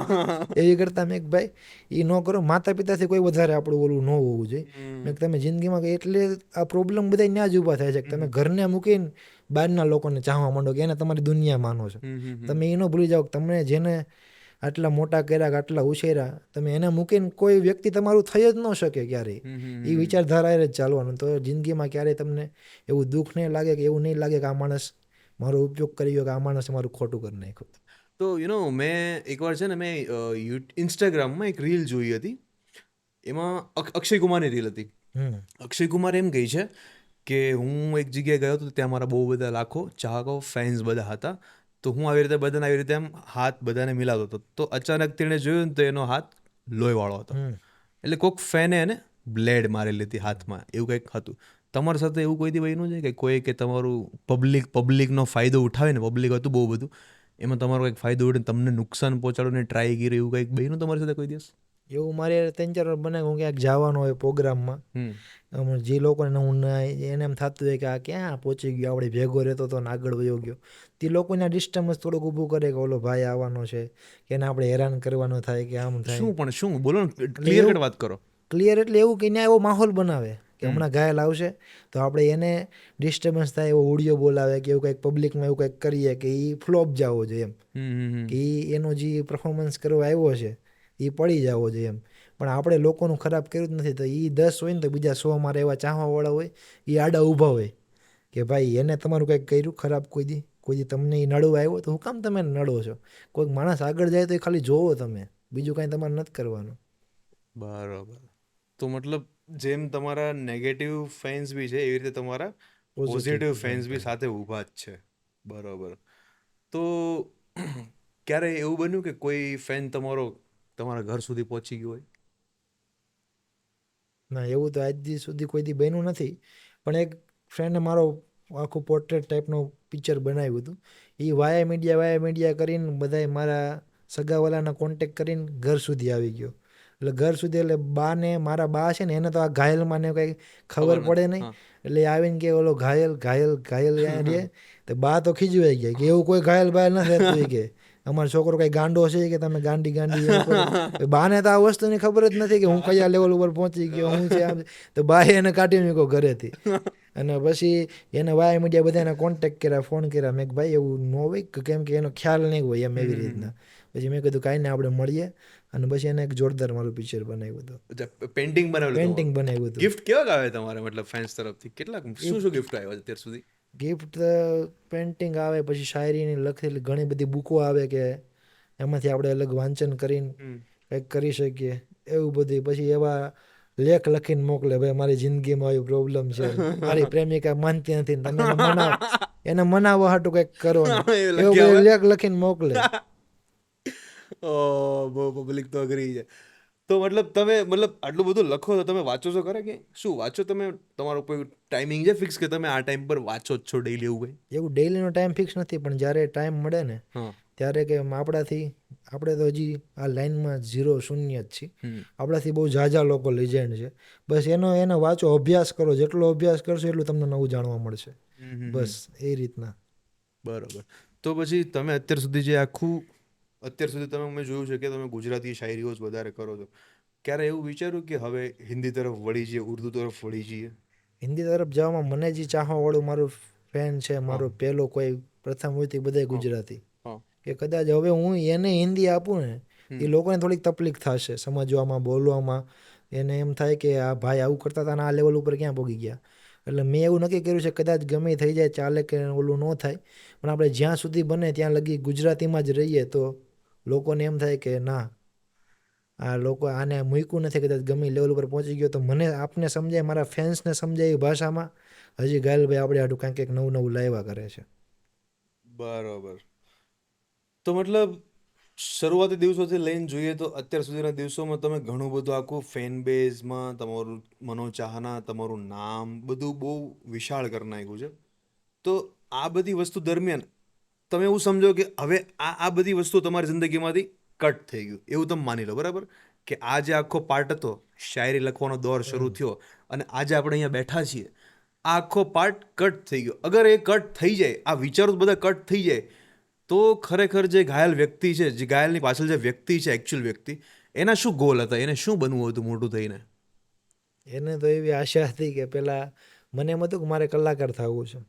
એવી કરતાં મેં ભાઈ એ ન કરો. માતા પિતાથી કોઈ વધારે આપણું ઓલું ન હોવું જોઈએ. મેં તમે જિંદગીમાં એટલે આ પ્રોબ્લેમ બધા ત્યાં જ ઊભા થાય છે કે તમે ઘરને મૂકીને બહારના લોકોને ચાહવા માંડો કે એને તમારી દુનિયા માનો છો. તમે એ ન ભૂલી જાઓ કે તમને જેને આટલા મોટા કર્યા, આટલા ઉછેર્યા, તમે એને મૂકીને કોઈ વ્યક્તિ તમારું થઈ જ ન શકે ક્યારેય. એ વિચારધારા જ ચાલવાનું. તો જિંદગીમાં ક્યારેય તમને એવું દુઃખ નહીં લાગે કે એવું નહીં લાગે કે આ માણસ મારો ઉપયોગ કરી ગયો, કે આ માણસે મારું ખોટું કરી નાખ્યું. તો મેં એકવાર છે ને મેં ઇન્સ્ટાગ્રામમાં એક રીલ જોઈ હતી. એમાં અક્ષય કુમારની રીલ હતી. અક્ષય કુમાર એમ કહે છે કે હું એક જગ્યાએ ગયો હતો, ત્યાં મારા બહુ બધા લાખો ચાહકો, ફેન્સ બધા હતા. તો હું આવી રીતે બધાને આવી રીતે એમ હાથ બધાને મિલાવતો હતો. તો અચાનક તેણે જોયું ને તો એનો હાથ લોહીવાળો હતો. એટલે કોઈક ફેને એને બ્લેડ મારેલી હતી હાથમાં, એવું કંઈક હતું. તમારી સાથે એવું કોઈ દી બન્યું છે કે કોઈ કે તમારું પબ્લિકનો ફાયદો ઉઠાવે ને, પબ્લિક હતું બહુ બધું, એમાં તમારો કંઈક ફાયદો ઉઠે તમને નુકસાન પહોંચાડવાની ટ્રાય કરી, એવું કંઈક બન્યું તમારી સાથે કોઈ દિવસ? એવું મારે 3-4 વાર બને. હું ક્યાંક જવાનો હોય પ્રોગ્રામમાં, જે લોકોને હું એને એમ થતું હોય કે આ ક્યાં પહોંચી ગયો, આપણે ભેગો રહેતો હતો ને આગળ વયો ગયો, તે લોકોને ડિસ્ટર્બન્સ થોડુંક ઊભું કરે કે ઓલો ભાઈ આવવાનો છે, કે એને આપણે હેરાન કરવાનો થાય કે આમ થાય. શું બોલો ને, ક્લિયર કટ વાત કરો. ક્લિયર એટલે એવું કે ત્યાં એવો માહોલ બનાવે કે હમણાં ઘાયલ આવશે તો આપણે એને ડિસ્ટર્બન્સ થાય એવો ઓડિયો બોલાવે કે એવું કંઈક પબ્લિકમાં એવું કંઈક કરીએ કે એ ફ્લોપ જવો જોઈએ એમ, કે એનો જે પરફોર્મન્સ કરવા આવ્યો છે એ પડી જવો જોઈએ એમ. પણ આપણે લોકોનું ખરાબ કર્યું જ નથી, તો એ 10 હોય ને તો બીજા 100 મારે એવા ચાહવાવાળા હોય, એ આડા ઊભા હોય કે ભાઈ એને તમારું કંઈક કર્યું ખરાબ, કોઈ દી તમને એ નડવા આવ્યો તો હું કામ તમે નડો છો? કોઈક માણસ આગળ જાય તો એ ખાલી જોવો તમે, બીજું કાંઈ તમારે નથી કરવાનું. બરાબર. તો મતલબ જેમ તમારા નેગેટિવ ફેન્સ બી છે, એવી રીતે તમારા પોઝિટિવ ફેન્સ બી સાથે ઊભા જ છે. બરાબર. તો ક્યારે એવું બન્યું કે કોઈ ફેન તમારા ઘર સુધી પહોંચી ગયો હોય? ના, એવું તો આજ સુધી કોઈ દી બન્યું નથી. પણ એક ફ્રેન્ડે મારો આખું પોર્ટ્રેટ ટાઈપનું પિક્ચર બનાવ્યું હતું. એ વાયા મીડિયા કરીને બધાએ મારા સગાવાલાના કોન્ટેક કરીને ઘર સુધી આવી ગયો. એટલે ઘર સુધી એટલે બાને મારા બા છે ને એને તો આ ઘાયલમાં ને કંઈ ખબર ખબર પડે નથી. નહીં. હા. એટલે એ આવીને કે ઓલો ઘાયલ ઘાયલ ઘાયલ અહીંયા રહે. તો બા તો ખીજવાઈ ગયા કે એવું કોઈ ઘાયલ બાયલ નથી રહેતું ઈ કે અમારો છોકરો કંઈ ગાંડો છે કે તમે ગાંડી ગાંડી એવું કરો. તો બાને તો આ વસ્તુની ખબર જ નથી કે હું કયા લેવલ ઉપર પહોંચી ગયો હું છે આમ. તો બાએ એને કાઢી મૂક્યો ઘરેથી. અને પછી એને વાય મીડિયા બધાને કોન્ટેક્ટ કર્યા, ફોન કર્યા. મેં કીધું ભાઈ એવું ન હોય કે કેમ કે એનો ખ્યાલ નહીં હોય એમ એવી રીતના. પછી મેં કીધું કાંઈ નહીં આપણે મળીએ. અને પછી એને એક જોરદાર મારું પિક્ચર બનાવ્યું હતું, પેન્ટિંગ બનાવેલું પેઇન્ટિંગ બનાવ્યું હતું. ગિફ્ટ કેવા આવે તમારે મતલબ ફેન્સ તરફથી? કેટલાક શું ગિફ્ટ આવ્યા અત્યાર સુધી? ગિફ્ટ પેઇન્ટિંગ આવે, પછી શાયરીની લખેલી ઘણી બધી બુકો આવે કે એમાંથી આપણે અલગ વાંચન કરીને કંઈક કરી શકીએ એવું બધું. પછી એવા લેખ લખીને મોકલે, ભાઈ મારી જિંદગીમાં આવી પ્રોબ્લેમ છે, મારી પ્રેમિકા માનતી નથી, તમે એને મનાવવા હાટું કંઈક કરો ને એવું બધું લેખ લખીને મોકલે. બહુ પબ્લિક તો અઘરી છે. તો મતલબ તમે મતલબ આટલું બધું લખો તો તમે વાંચો છો ખરે કે શું વાંચો તમે? તમારો કોઈ ટાઈમિંગ છે ફિક્સ કે તમે આ ટાઈમ પર વાંચો જ છો ડેઈલી એવું કંઈ? એવું ડેઈલીનો ટાઈમ ફિક્સ નથી, પણ જ્યારે ટાઈમ મળે ને ત્યારે કે આપણે તો હજી આ લાઈનમાં 0 શૂન્ય જ છીએ. આપણાથી બહુ ઝાઝા લોકો લિજેન્ડ છે. બસ એનો વાંચો, અભ્યાસ કરો. જેટલો અભ્યાસ કરશો એટલું તમને નવું જાણવા મળશે. બસ એ રીતના. બરોબર. તો પછી તમે અત્યાર સુધી તમે મેં જોયું છે કે તમે ગુજરાતી શાયરીઓ જ વધારે કરો છો. ક્યારે એવું વિચાર્યું કે હવે હિન્દી તરફ વળી જઈએ, ઉર્દુ તરફ વળી જઈએ? હિન્દી તરફ જવામાં મને જે ચાહવાવાળું મારું ફેન છે, મારો પહેલો કોઈ પ્રથમ હોય તે બધા ગુજરાતી. કે કદાચ હવે હું એને હિન્દી આપું ને એ લોકોને થોડીક તકલીફ થશે સમજવામાં, બોલવામાં. એને એમ થાય કે આ ભાઈ આવું કરતા હતા ને આ લેવલ ઉપર ક્યાં પહોંચી ગયા. એટલે મેં એવું નક્કી કર્યું છે કદાચ ગમે થઈ જાય ચાલે કે ઓલું ન થાય, પણ આપણે જ્યાં સુધી બને ત્યાં લગી ગુજરાતીમાં જ રહીએ તો લોકોને એમ થાય કે ના આ લોકો આને મૂક્યું નથી, કદાચ ગમે લેવલ ઉપર પહોંચી ગયો તો મને આપને સમજાય, મારા ફેન્સને સમજાય એ ભાષામાં. હજી ઘાયલભાઈ આપણે આટલું કાંઈક નવું નવું લાવ્યા કરે છે. બરોબર. તો મતલબ શરૂઆતી દિવસોથી લઈને જોઈએ તો અત્યાર સુધીના દિવસોમાં તમે ઘણું બધું આખું ફેન બેઝમાં તમારું મનોચાહના, તમારું નામ બધું બહુ વિશાળ કરી નાખ્યું છે. તો આ બધી વસ્તુ દરમિયાન તમે એવું સમજો કે હવે આ બધી વસ્તુ તમારી જિંદગીમાંથી કટ થઈ ગયું એવું તમે માની લો, બરાબર? કે આ જે આખો પાર્ટ હતો, શાયરી લખવાનો દોર શરૂ થયો અને આજે આપણે અહીંયા બેઠા છીએ, આ આખો પાર્ટ કટ થઈ ગયો. અગર એ કટ થઈ જાય, આ વિચારો બધા કટ થઈ જાય, તો ખરેખર જે ઘાયલ વ્યક્તિ છે, જે ઘાયલની પાછળ જે વ્યક્તિ છે, એકચ્યુઅલ વ્યક્તિ, એના શું ગોલ હતા? એને શું બનવું હતું મોટું થઈને? એને તો એવી આશા હતી કે પેલા મને એમ હતું કે મારે કલાકાર થવું છે.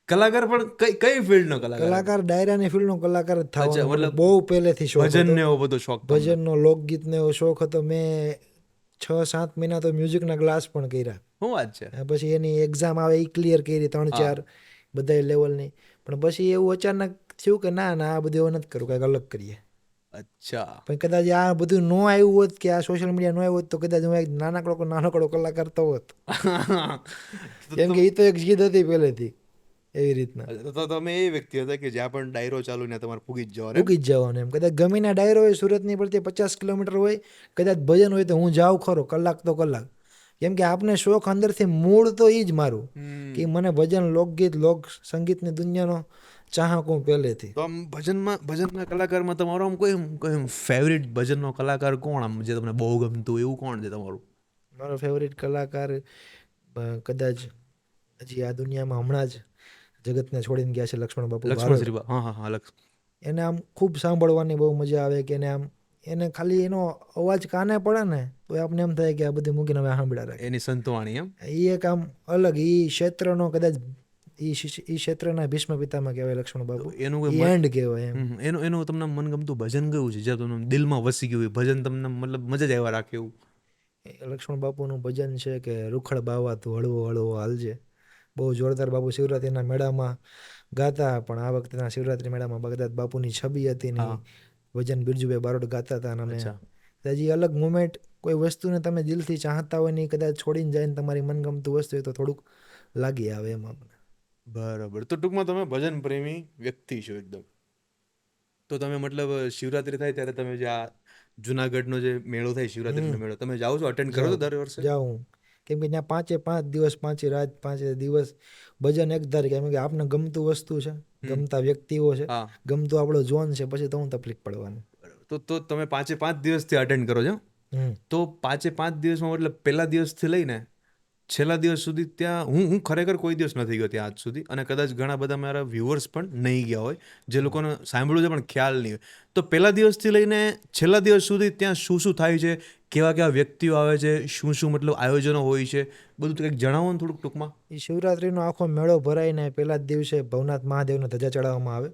કલાકાર? પણ કઈ ફિલ્ડનો કલાકાર? કલાકાર ડાયરાની ફિલ્ડનો કલાકાર જ થવાનો મતલબ બહુ પહેલેથી શોખ હતો. ભજનને એવો બધો શોખ? ભજનનો, લોકગીતનો એવો શોખ હતો. મેં 6-7 મહિના તો મ્યુઝિકના ક્લાસ પણ કર્યા. શું વાત છે? પછી એની એક્ઝામ આવે એ ક્લિયર કરી 3-4 બધા લેવલની. પણ પછી એવું અચાનક થયું કે ના આ બધું એવું નથી કરવું, કંઈક અલગ કરીએ. અચ્છા. પણ કદાચ આ બધું ન આવ્યું હોત કે આ સોશિયલ મીડિયા ન આવ્યું હોત તો કદાચ હું એક નાનકડો કલાકાર તો હોત. કેમ કે એ તો એક જીદ હતી પહેલેથી એવી રીતના. તો તમે એ વ્યક્તિ હતા કે જ્યાં પણ ડાયરો ચાલુ ને તમારે પૂગી જ જવાનું? પૂગી જ જવાનું એમ. કદાચ ગમીના ડાયરો હોય સુરતની પડતી 50 કિલોમીટર હોય, કદાચ ભજન હોય તો હું જાઉં ખરો કલાક તો કલાક. કેમ કે આપને શોખ અંદરથી મૂળ તો એ જ મારું કે મને ભજન, લોકગીત, લોક સંગીતની દુનિયાનો ચાહક હું પહેલેથી. તો આમ ભજનના કલાકારમાં તમારો આમ કોઈ ફેવરિટ ભજનનો કલાકાર કોણ, આમ જે તમને બહુ ગમતું એવું કોણ છે તમારું? મારો ફેવરિટ કલાકાર કદાચ હજી આ દુનિયામાં હમણાં જ જગતને છોડીને ગયા છે લક્ષ્મણ બાપુ. એને આમ ખૂબ સાંભળવાની બહુ મજા આવે કે એને ખાલી એનો અવાજ કાને પડે ને તો આપને એમ થાય કે આ બધું મૂકીને હવે સાંભળ્યા રાખે. એની સંતવાણી એમ એ એક આમ અલગ એ ક્ષેત્રનો કદાચ એ ક્ષેત્રના ભીષ્મ પિતામાં કહેવાય લક્ષ્મણ બાપુ. એનું એન્ડ કહેવાય એમ. એનું તમને મનગમતું ભજન કયું છે જે તમને દિલમાં વસી ગયું, ભજન તમને મતલબ મજા જ આવ્યા રાખે એવું? લક્ષ્મણ બાપુનું ભજન છે કે રૂખડ બાવા તું હળવો હળવો હાલજે. બહુ જોરદાર. બાપુ શિવરાત્રિના મેળામાં ગાતા, પણ આ વખતેના શિવરાત્રી મેળામાં કદાચ બાપુની છબી હતી ને ભજન બિરજુભાઈ બારોટ ગાતા હતા. અને હજી અલગ મુમેન્ટ, કોઈ વસ્તુને તમે દિલથી ચાહતા હોય ને કદાચ છોડીને જાય ને તમારી મનગમતું વસ્તુ હોય તો થોડુંક લાગી આવે એમાં. બરાબર. તો ટૂંકમાં તમે ભજન પ્રેમી વ્યક્તિ છો એકદમ. તો તમે મતલબ શિવરાત્રી થાય ત્યારે તમે જે આ જુનાગઢનો જે મેળો થાય, શિવરાત્રીનો મેળો, તમે જાઓ છો, અટેન્ડ કરો છો દર વર્ષે? જાઉં. કેમ કે ત્યાં 5 દિવસ 5 રાત 5 દિવસ ભજન એકધારી. કેમ કે આપને ગમતું વસ્તુ છે, ગમતા વ્યક્તિઓ છે, ગમતું આપણો ઝોન છે, પછી તો હું તકલીફ પડવાની. તો તમે 5 દિવસથી અટેન્ડ કરો છો? હમ. તો 5 દિવસમાં મતલબ પહેલા દિવસથી લઈને છેલ્લા દિવસ સુધી ત્યાં હું ખરેખર કોઈ દિવસ નથી ગયો ત્યાં આજ સુધી, અને કદાચ ઘણા બધા મારા વ્યુઅર્સ પણ નહીં ગયા હોય, જે લોકોને સાંભળ્યું છે પણ ખ્યાલ નહીં હોય. તો પહેલા દિવસથી લઈને છેલ્લા દિવસ સુધી ત્યાં શું શું થાય છે, કેવા કેવા વ્યક્તિઓ આવે છે, શું શું મતલબ આયોજનો હોય છે, બધું કંઈક જણાવો ને થોડુંક ટૂંકમાં. એ શિવરાત્રીનો આખો મેળો ભરાઈને પહેલા જ દિવસે ભવનાથ મહાદેવને ધજા ચડાવવામાં આવે.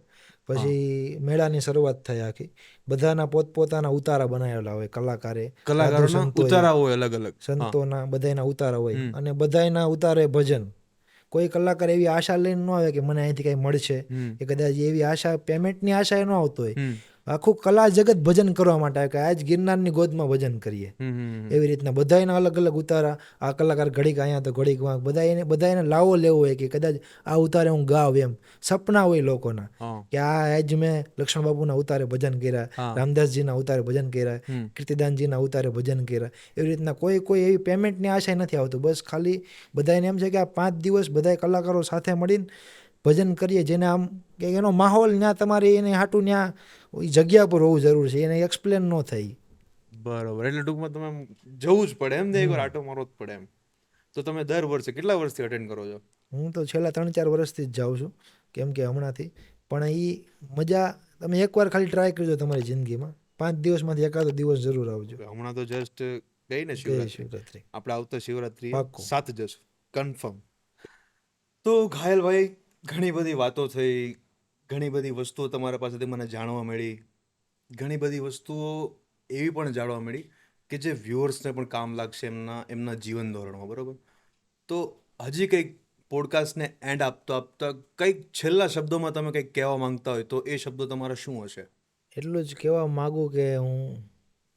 પછી મેળાની શરૂઆત થાય આખી. બધાના પોતપોતાના ઉતારા બનાવેલા હોય કલાકારે, સાધુ કલાકારોના સંતોએ, ઉતારા હોય અલગ અલગ. સંતોના બધાયના ઉતારા હોય. હમ. અને બધાયના ઉતારે ભજન. કોઈ કલાકાર એવી આશા લઈને ન આવે કે મને અહીંથી કંઈ મળશે, કે કદાચ એવી આશા પેમેન્ટની આશાએ ન આવતો હોય. આખું કલા જગત ભજન કરવા માટે આવે કે આજ ગિરનારની ગોદમાં ભજન કરીએ. એવી રીતના બધાયના અલગ અલગ ઉતારા. આ કલાકાર ઘડીક અહીંયા તો ઘડીક વાંક, બધાને લાવો લેવો હોય કે કદાચ આ ઉતારે હું ગાવ એમ. સપના હોય લોકોના કે આ આજ મેં લક્ષ્મણ બાબુના ઉતારે ભજન કર્યા, રામદાસજીના ઉતારે ભજન કર્યા, કીર્તિદાનજીના ઉતારે ભજન કર્યા. એવી રીતના કોઈ એવી પેમેન્ટની આશા નથી આવતું. બસ ખાલી બધાને એમ છે કે આ 5 દિવસ બધા કલાકારો સાથે મળીને ભજન કરીએ, જેને આમ કે એનો માહોલ ત્યાં તમારે એને હાટું ત્યાં જગ્યા પર હોવું જરૂર છે, એને એક્સપ્લેન ન થાય. બરોબર, એટલે ટૂંકમાં તમે જવું જ પડે એમ ને, એકવાર આટો મારવો જ પડે એમ. તો તમે દર વર્ષે કેટલા વર્ષથી અટેન્ડ કરો છો? હું તો છેલ્લા 3-4 વર્ષથી જ જાઉં છું, કેમ કે હમણાંથી. પણ એ મજા તમે એકવાર ખાલી ટ્રાય કરજો તમારી જિંદગીમાં. 5 દિવસમાંથી એકાદો દિવસ જરૂર આવજો. હમણાં તો જસ્ટ ગઈ ને શિવરાત્રી, આપણે આવતા શિવરાત્રી પાક્કું. 7 જશું કન્ફર્મ. તો ઘાયલભાઈ, ઘણી બધી વાતો થઈ, ઘણી બધી વસ્તુઓ તમારા પાસેથી મને જાણવા મળી, ઘણી બધી વસ્તુઓ એવી પણ જાણવા મળી કે જે વ્યુઅર્સને પણ કામ લાગશે એમના જીવન ધોરણમાં, બરાબર. તો હજી કંઈક પોડકાસ્ટને એન્ડ આપતા કંઈક છેલ્લા શબ્દોમાં તમે કંઈક કહેવા માંગતા હોય તો એ શબ્દો તમારા શું હશે? એટલું જ કહેવા માગું કે હું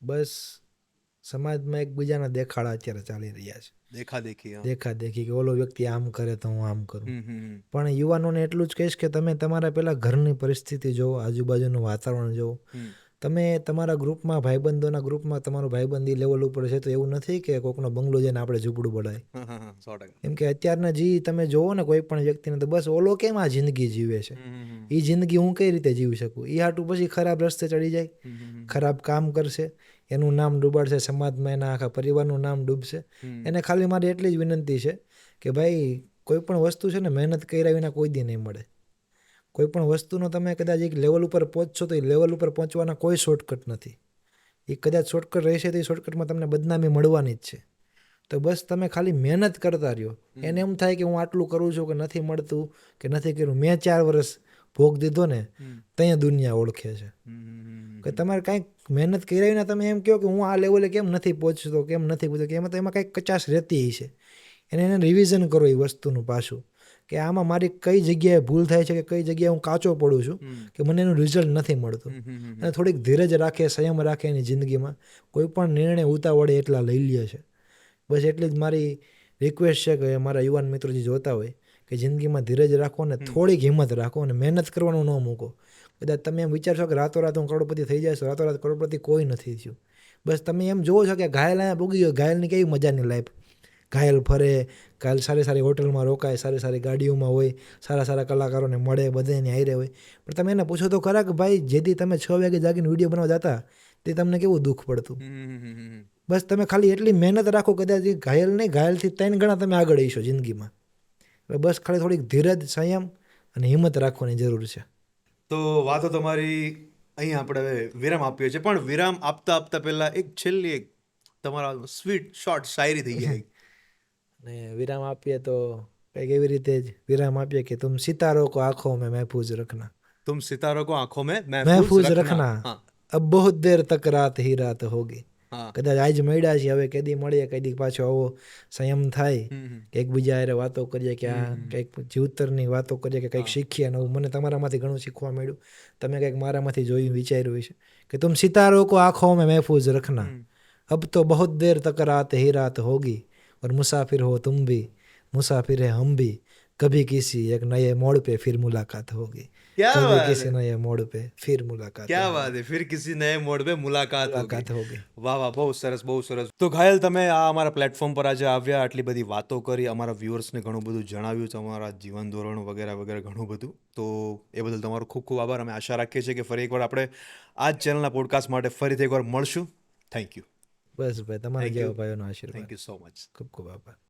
બસ સમાજમાં એકબીજાના દેખાડા અત્યારે ચાલી રહ્યા છે. દેખાદેખી કે ઓલો વ્યક્તિ આમ કરે તો હું આમ કરું. પણ યુવાનોને એટલું જ કહીશ કે તમે તમારા પહેલાં ઘરની પરિસ્થિતિ જુઓ, આજુબાજુનું વાતાવરણ જુઓ. તમે તમારા ગ્રુપમાં, ભાઈબંધોના ગ્રુપમાં તમારું ભાઈબંધી લેવલ ઉપર છે તો એવું નથી કે કોઈકનો બંગલો જઈને આપણે ઝૂંપડું બળાય. કેમ કે અત્યારના તમે જોવો ને કોઈ પણ વ્યક્તિને તો બસ ઓલો કેમ આ જિંદગી જીવે છે, એ જિંદગી હું કઈ રીતે જીવી શકું. એ હાટું પછી ખરાબ રસ્તે ચડી જાય, ખરાબ કામ કરશે, એનું નામ ડૂબાડશે, સમાજમાં એના આખા પરિવારનું નામ ડૂબશે. એને ખાલી મારી એટલી જ વિનંતી છે કે ભાઈ કોઈ પણ વસ્તુ છે ને મહેનત કર્યા વિના કોઈ દી નહીં મળે. કોઈ પણ વસ્તુનો તમે કદાચ એક લેવલ ઉપર પહોંચશો તો એ લેવલ ઉપર પહોંચવાના કોઈ શોર્ટકટ નથી. એ કદાચ શોર્ટકટ રહેશે તો એ શોર્ટકટમાં તમને બદનામી મળવાની જ છે. તો બસ તમે ખાલી મહેનત કરતા રહ્યો. એને એમ થાય કે હું આટલું કરું છું કે નથી મળતું કે નથી કર્યું. મેં 4 વર્ષ ભોગ દીધો ને ત્યાં દુનિયા ઓળખે છે કે તમારે કાંઈક મહેનત કર્યા વિના તમે એમ કહો કે હું આ લેવલે કેમ નથી પહોંચતો, કેમ નથી પહોંચતો, કે એમાં કંઈક કચાશ રહેતી છે. એને રિવિઝન કરો એ વસ્તુનું પાછું કે આમાં મારી કઈ જગ્યાએ ભૂલ થાય છે, કે કઈ જગ્યાએ હું કાચો પડું છું, કે મને એનું રિઝલ્ટ નથી મળતું. અને થોડીક ધીરજ રાખે, સંયમ રાખે એની જિંદગીમાં. કોઈ પણ નિર્ણય ઉતાવળે એટલા લઈ લે છે. બસ એટલી જ મારી રિક્વેસ્ટ છે કે મારા યુવાન મિત્રો જે જોતા હોય કે જિંદગીમાં ધીરજ રાખો ને થોડીક હિંમત રાખો અને મહેનત કરવાનું ન મૂકો. કદાચ તમે એમ વિચારશો કે રાતોરાત હું કરોડપતિ થઈ જઈશ, રાતોરાત કરોડપતિ કોઈ નથી થયું. બસ તમે એમ જોવો છો કે ઘાયલ અહીંયા પૂગી ગયો, ઘાયલની કેવી મજાની લાઈફ. ઘાયલ ફરે, ઘાયલ સારી સારી હોટલમાં રોકાય, સારી સારી ગાડીઓમાં હોય, સારા સારા કલાકારોને મળે, બધાને હારે હોય. પણ તમે એને પૂછો તો ખરા કે ભાઈ જેથી તમે 6 વાગે જાગીને વિડીયો બનાવવા જતા તે તમને કેવું દુઃખ પડતું. બસ તમે ખાલી એટલી મહેનત રાખો, કદાચ ઘાયલ નહીં, ઘાયલથી 3 ગણા તમે આગળ આવીશો જિંદગીમાં. એટલે બસ ખાલી થોડીક ધીરજ, સંયમ અને હિંમત રાખવાની જરૂર છે. તો વાતો તમારી અહીં આપણે વિરામ આપીએ છીએ, પણ વિરામ આપતા પહેલા એક છેલ્લી એક તમારા સ્વીટ શોર્ટ શાયરી થઈ જાય. ને વિરામ આપીએ તો કંઈક એવી રીતે જ વિરામ આપીએ કે તુમ સિતારો કો આંખો મેં મહેફૂઝ રખના. तुम सितारों को आंखों में महफूज रखना, अब बहुत देर તક રાત ही રાત હોગી. કદાચ આજ મળ્યા છીએ, હવે કેદી મળીએ, કેદી પાછો આવો સંયમ થાય કે એકબીજા હારે વાતો કરીએ, કે આ કંઈક જીવતરની વાતો કરીએ, કે કંઈક શીખીએ નવું. મને તમારામાંથી ઘણું શીખવા મળ્યું, તમે કંઈક મારામાંથી જોયું, વિચાર્યું છે કે તુમ સિતારો કો આંખો મેં મહેફૂઝ રખના, अब तो बहुत देर तक रात ही रात होगी, और मुसाफिर हो तुम भी, मुसाफिर है हम भी, कभी किसी एक नए मोड़ पे फिर मुलाकात होगी. कभी किसी नए मोड़ पे फिर मुलाकात. क्या बात है, फिर किसी नए मोड़ पे मुलाकात होगी. વાહ વાહ, બહુ સરસ, બહુ સરસ. તો ઘાયલ, તમે આ અમારા પ્લેટફોર્મ પર આજે આવ્યા, આટલી બધી વાતો કરી, અમારા વ્યુઅર્સને ઘણું બધું જણાવ્યું, તમારા જીવન ધોરણ વગેરે વગેરે ઘણું બધું. તો એ બદલ તમારો ખૂબ ખૂબ આભાર. અમે આશા રાખીએ છીએ કે ફરી એકવાર આપણે આ જ ચેનલના પોડકાસ્ટ માટે ફરીથી એકવાર મળશું. Thank you. બસ ભાઈ તમારા થેન્ક યુ જેવા ભાઈઓનો આશીર્વાદ. Thank you so much. ખૂબ ખૂબ આભાર.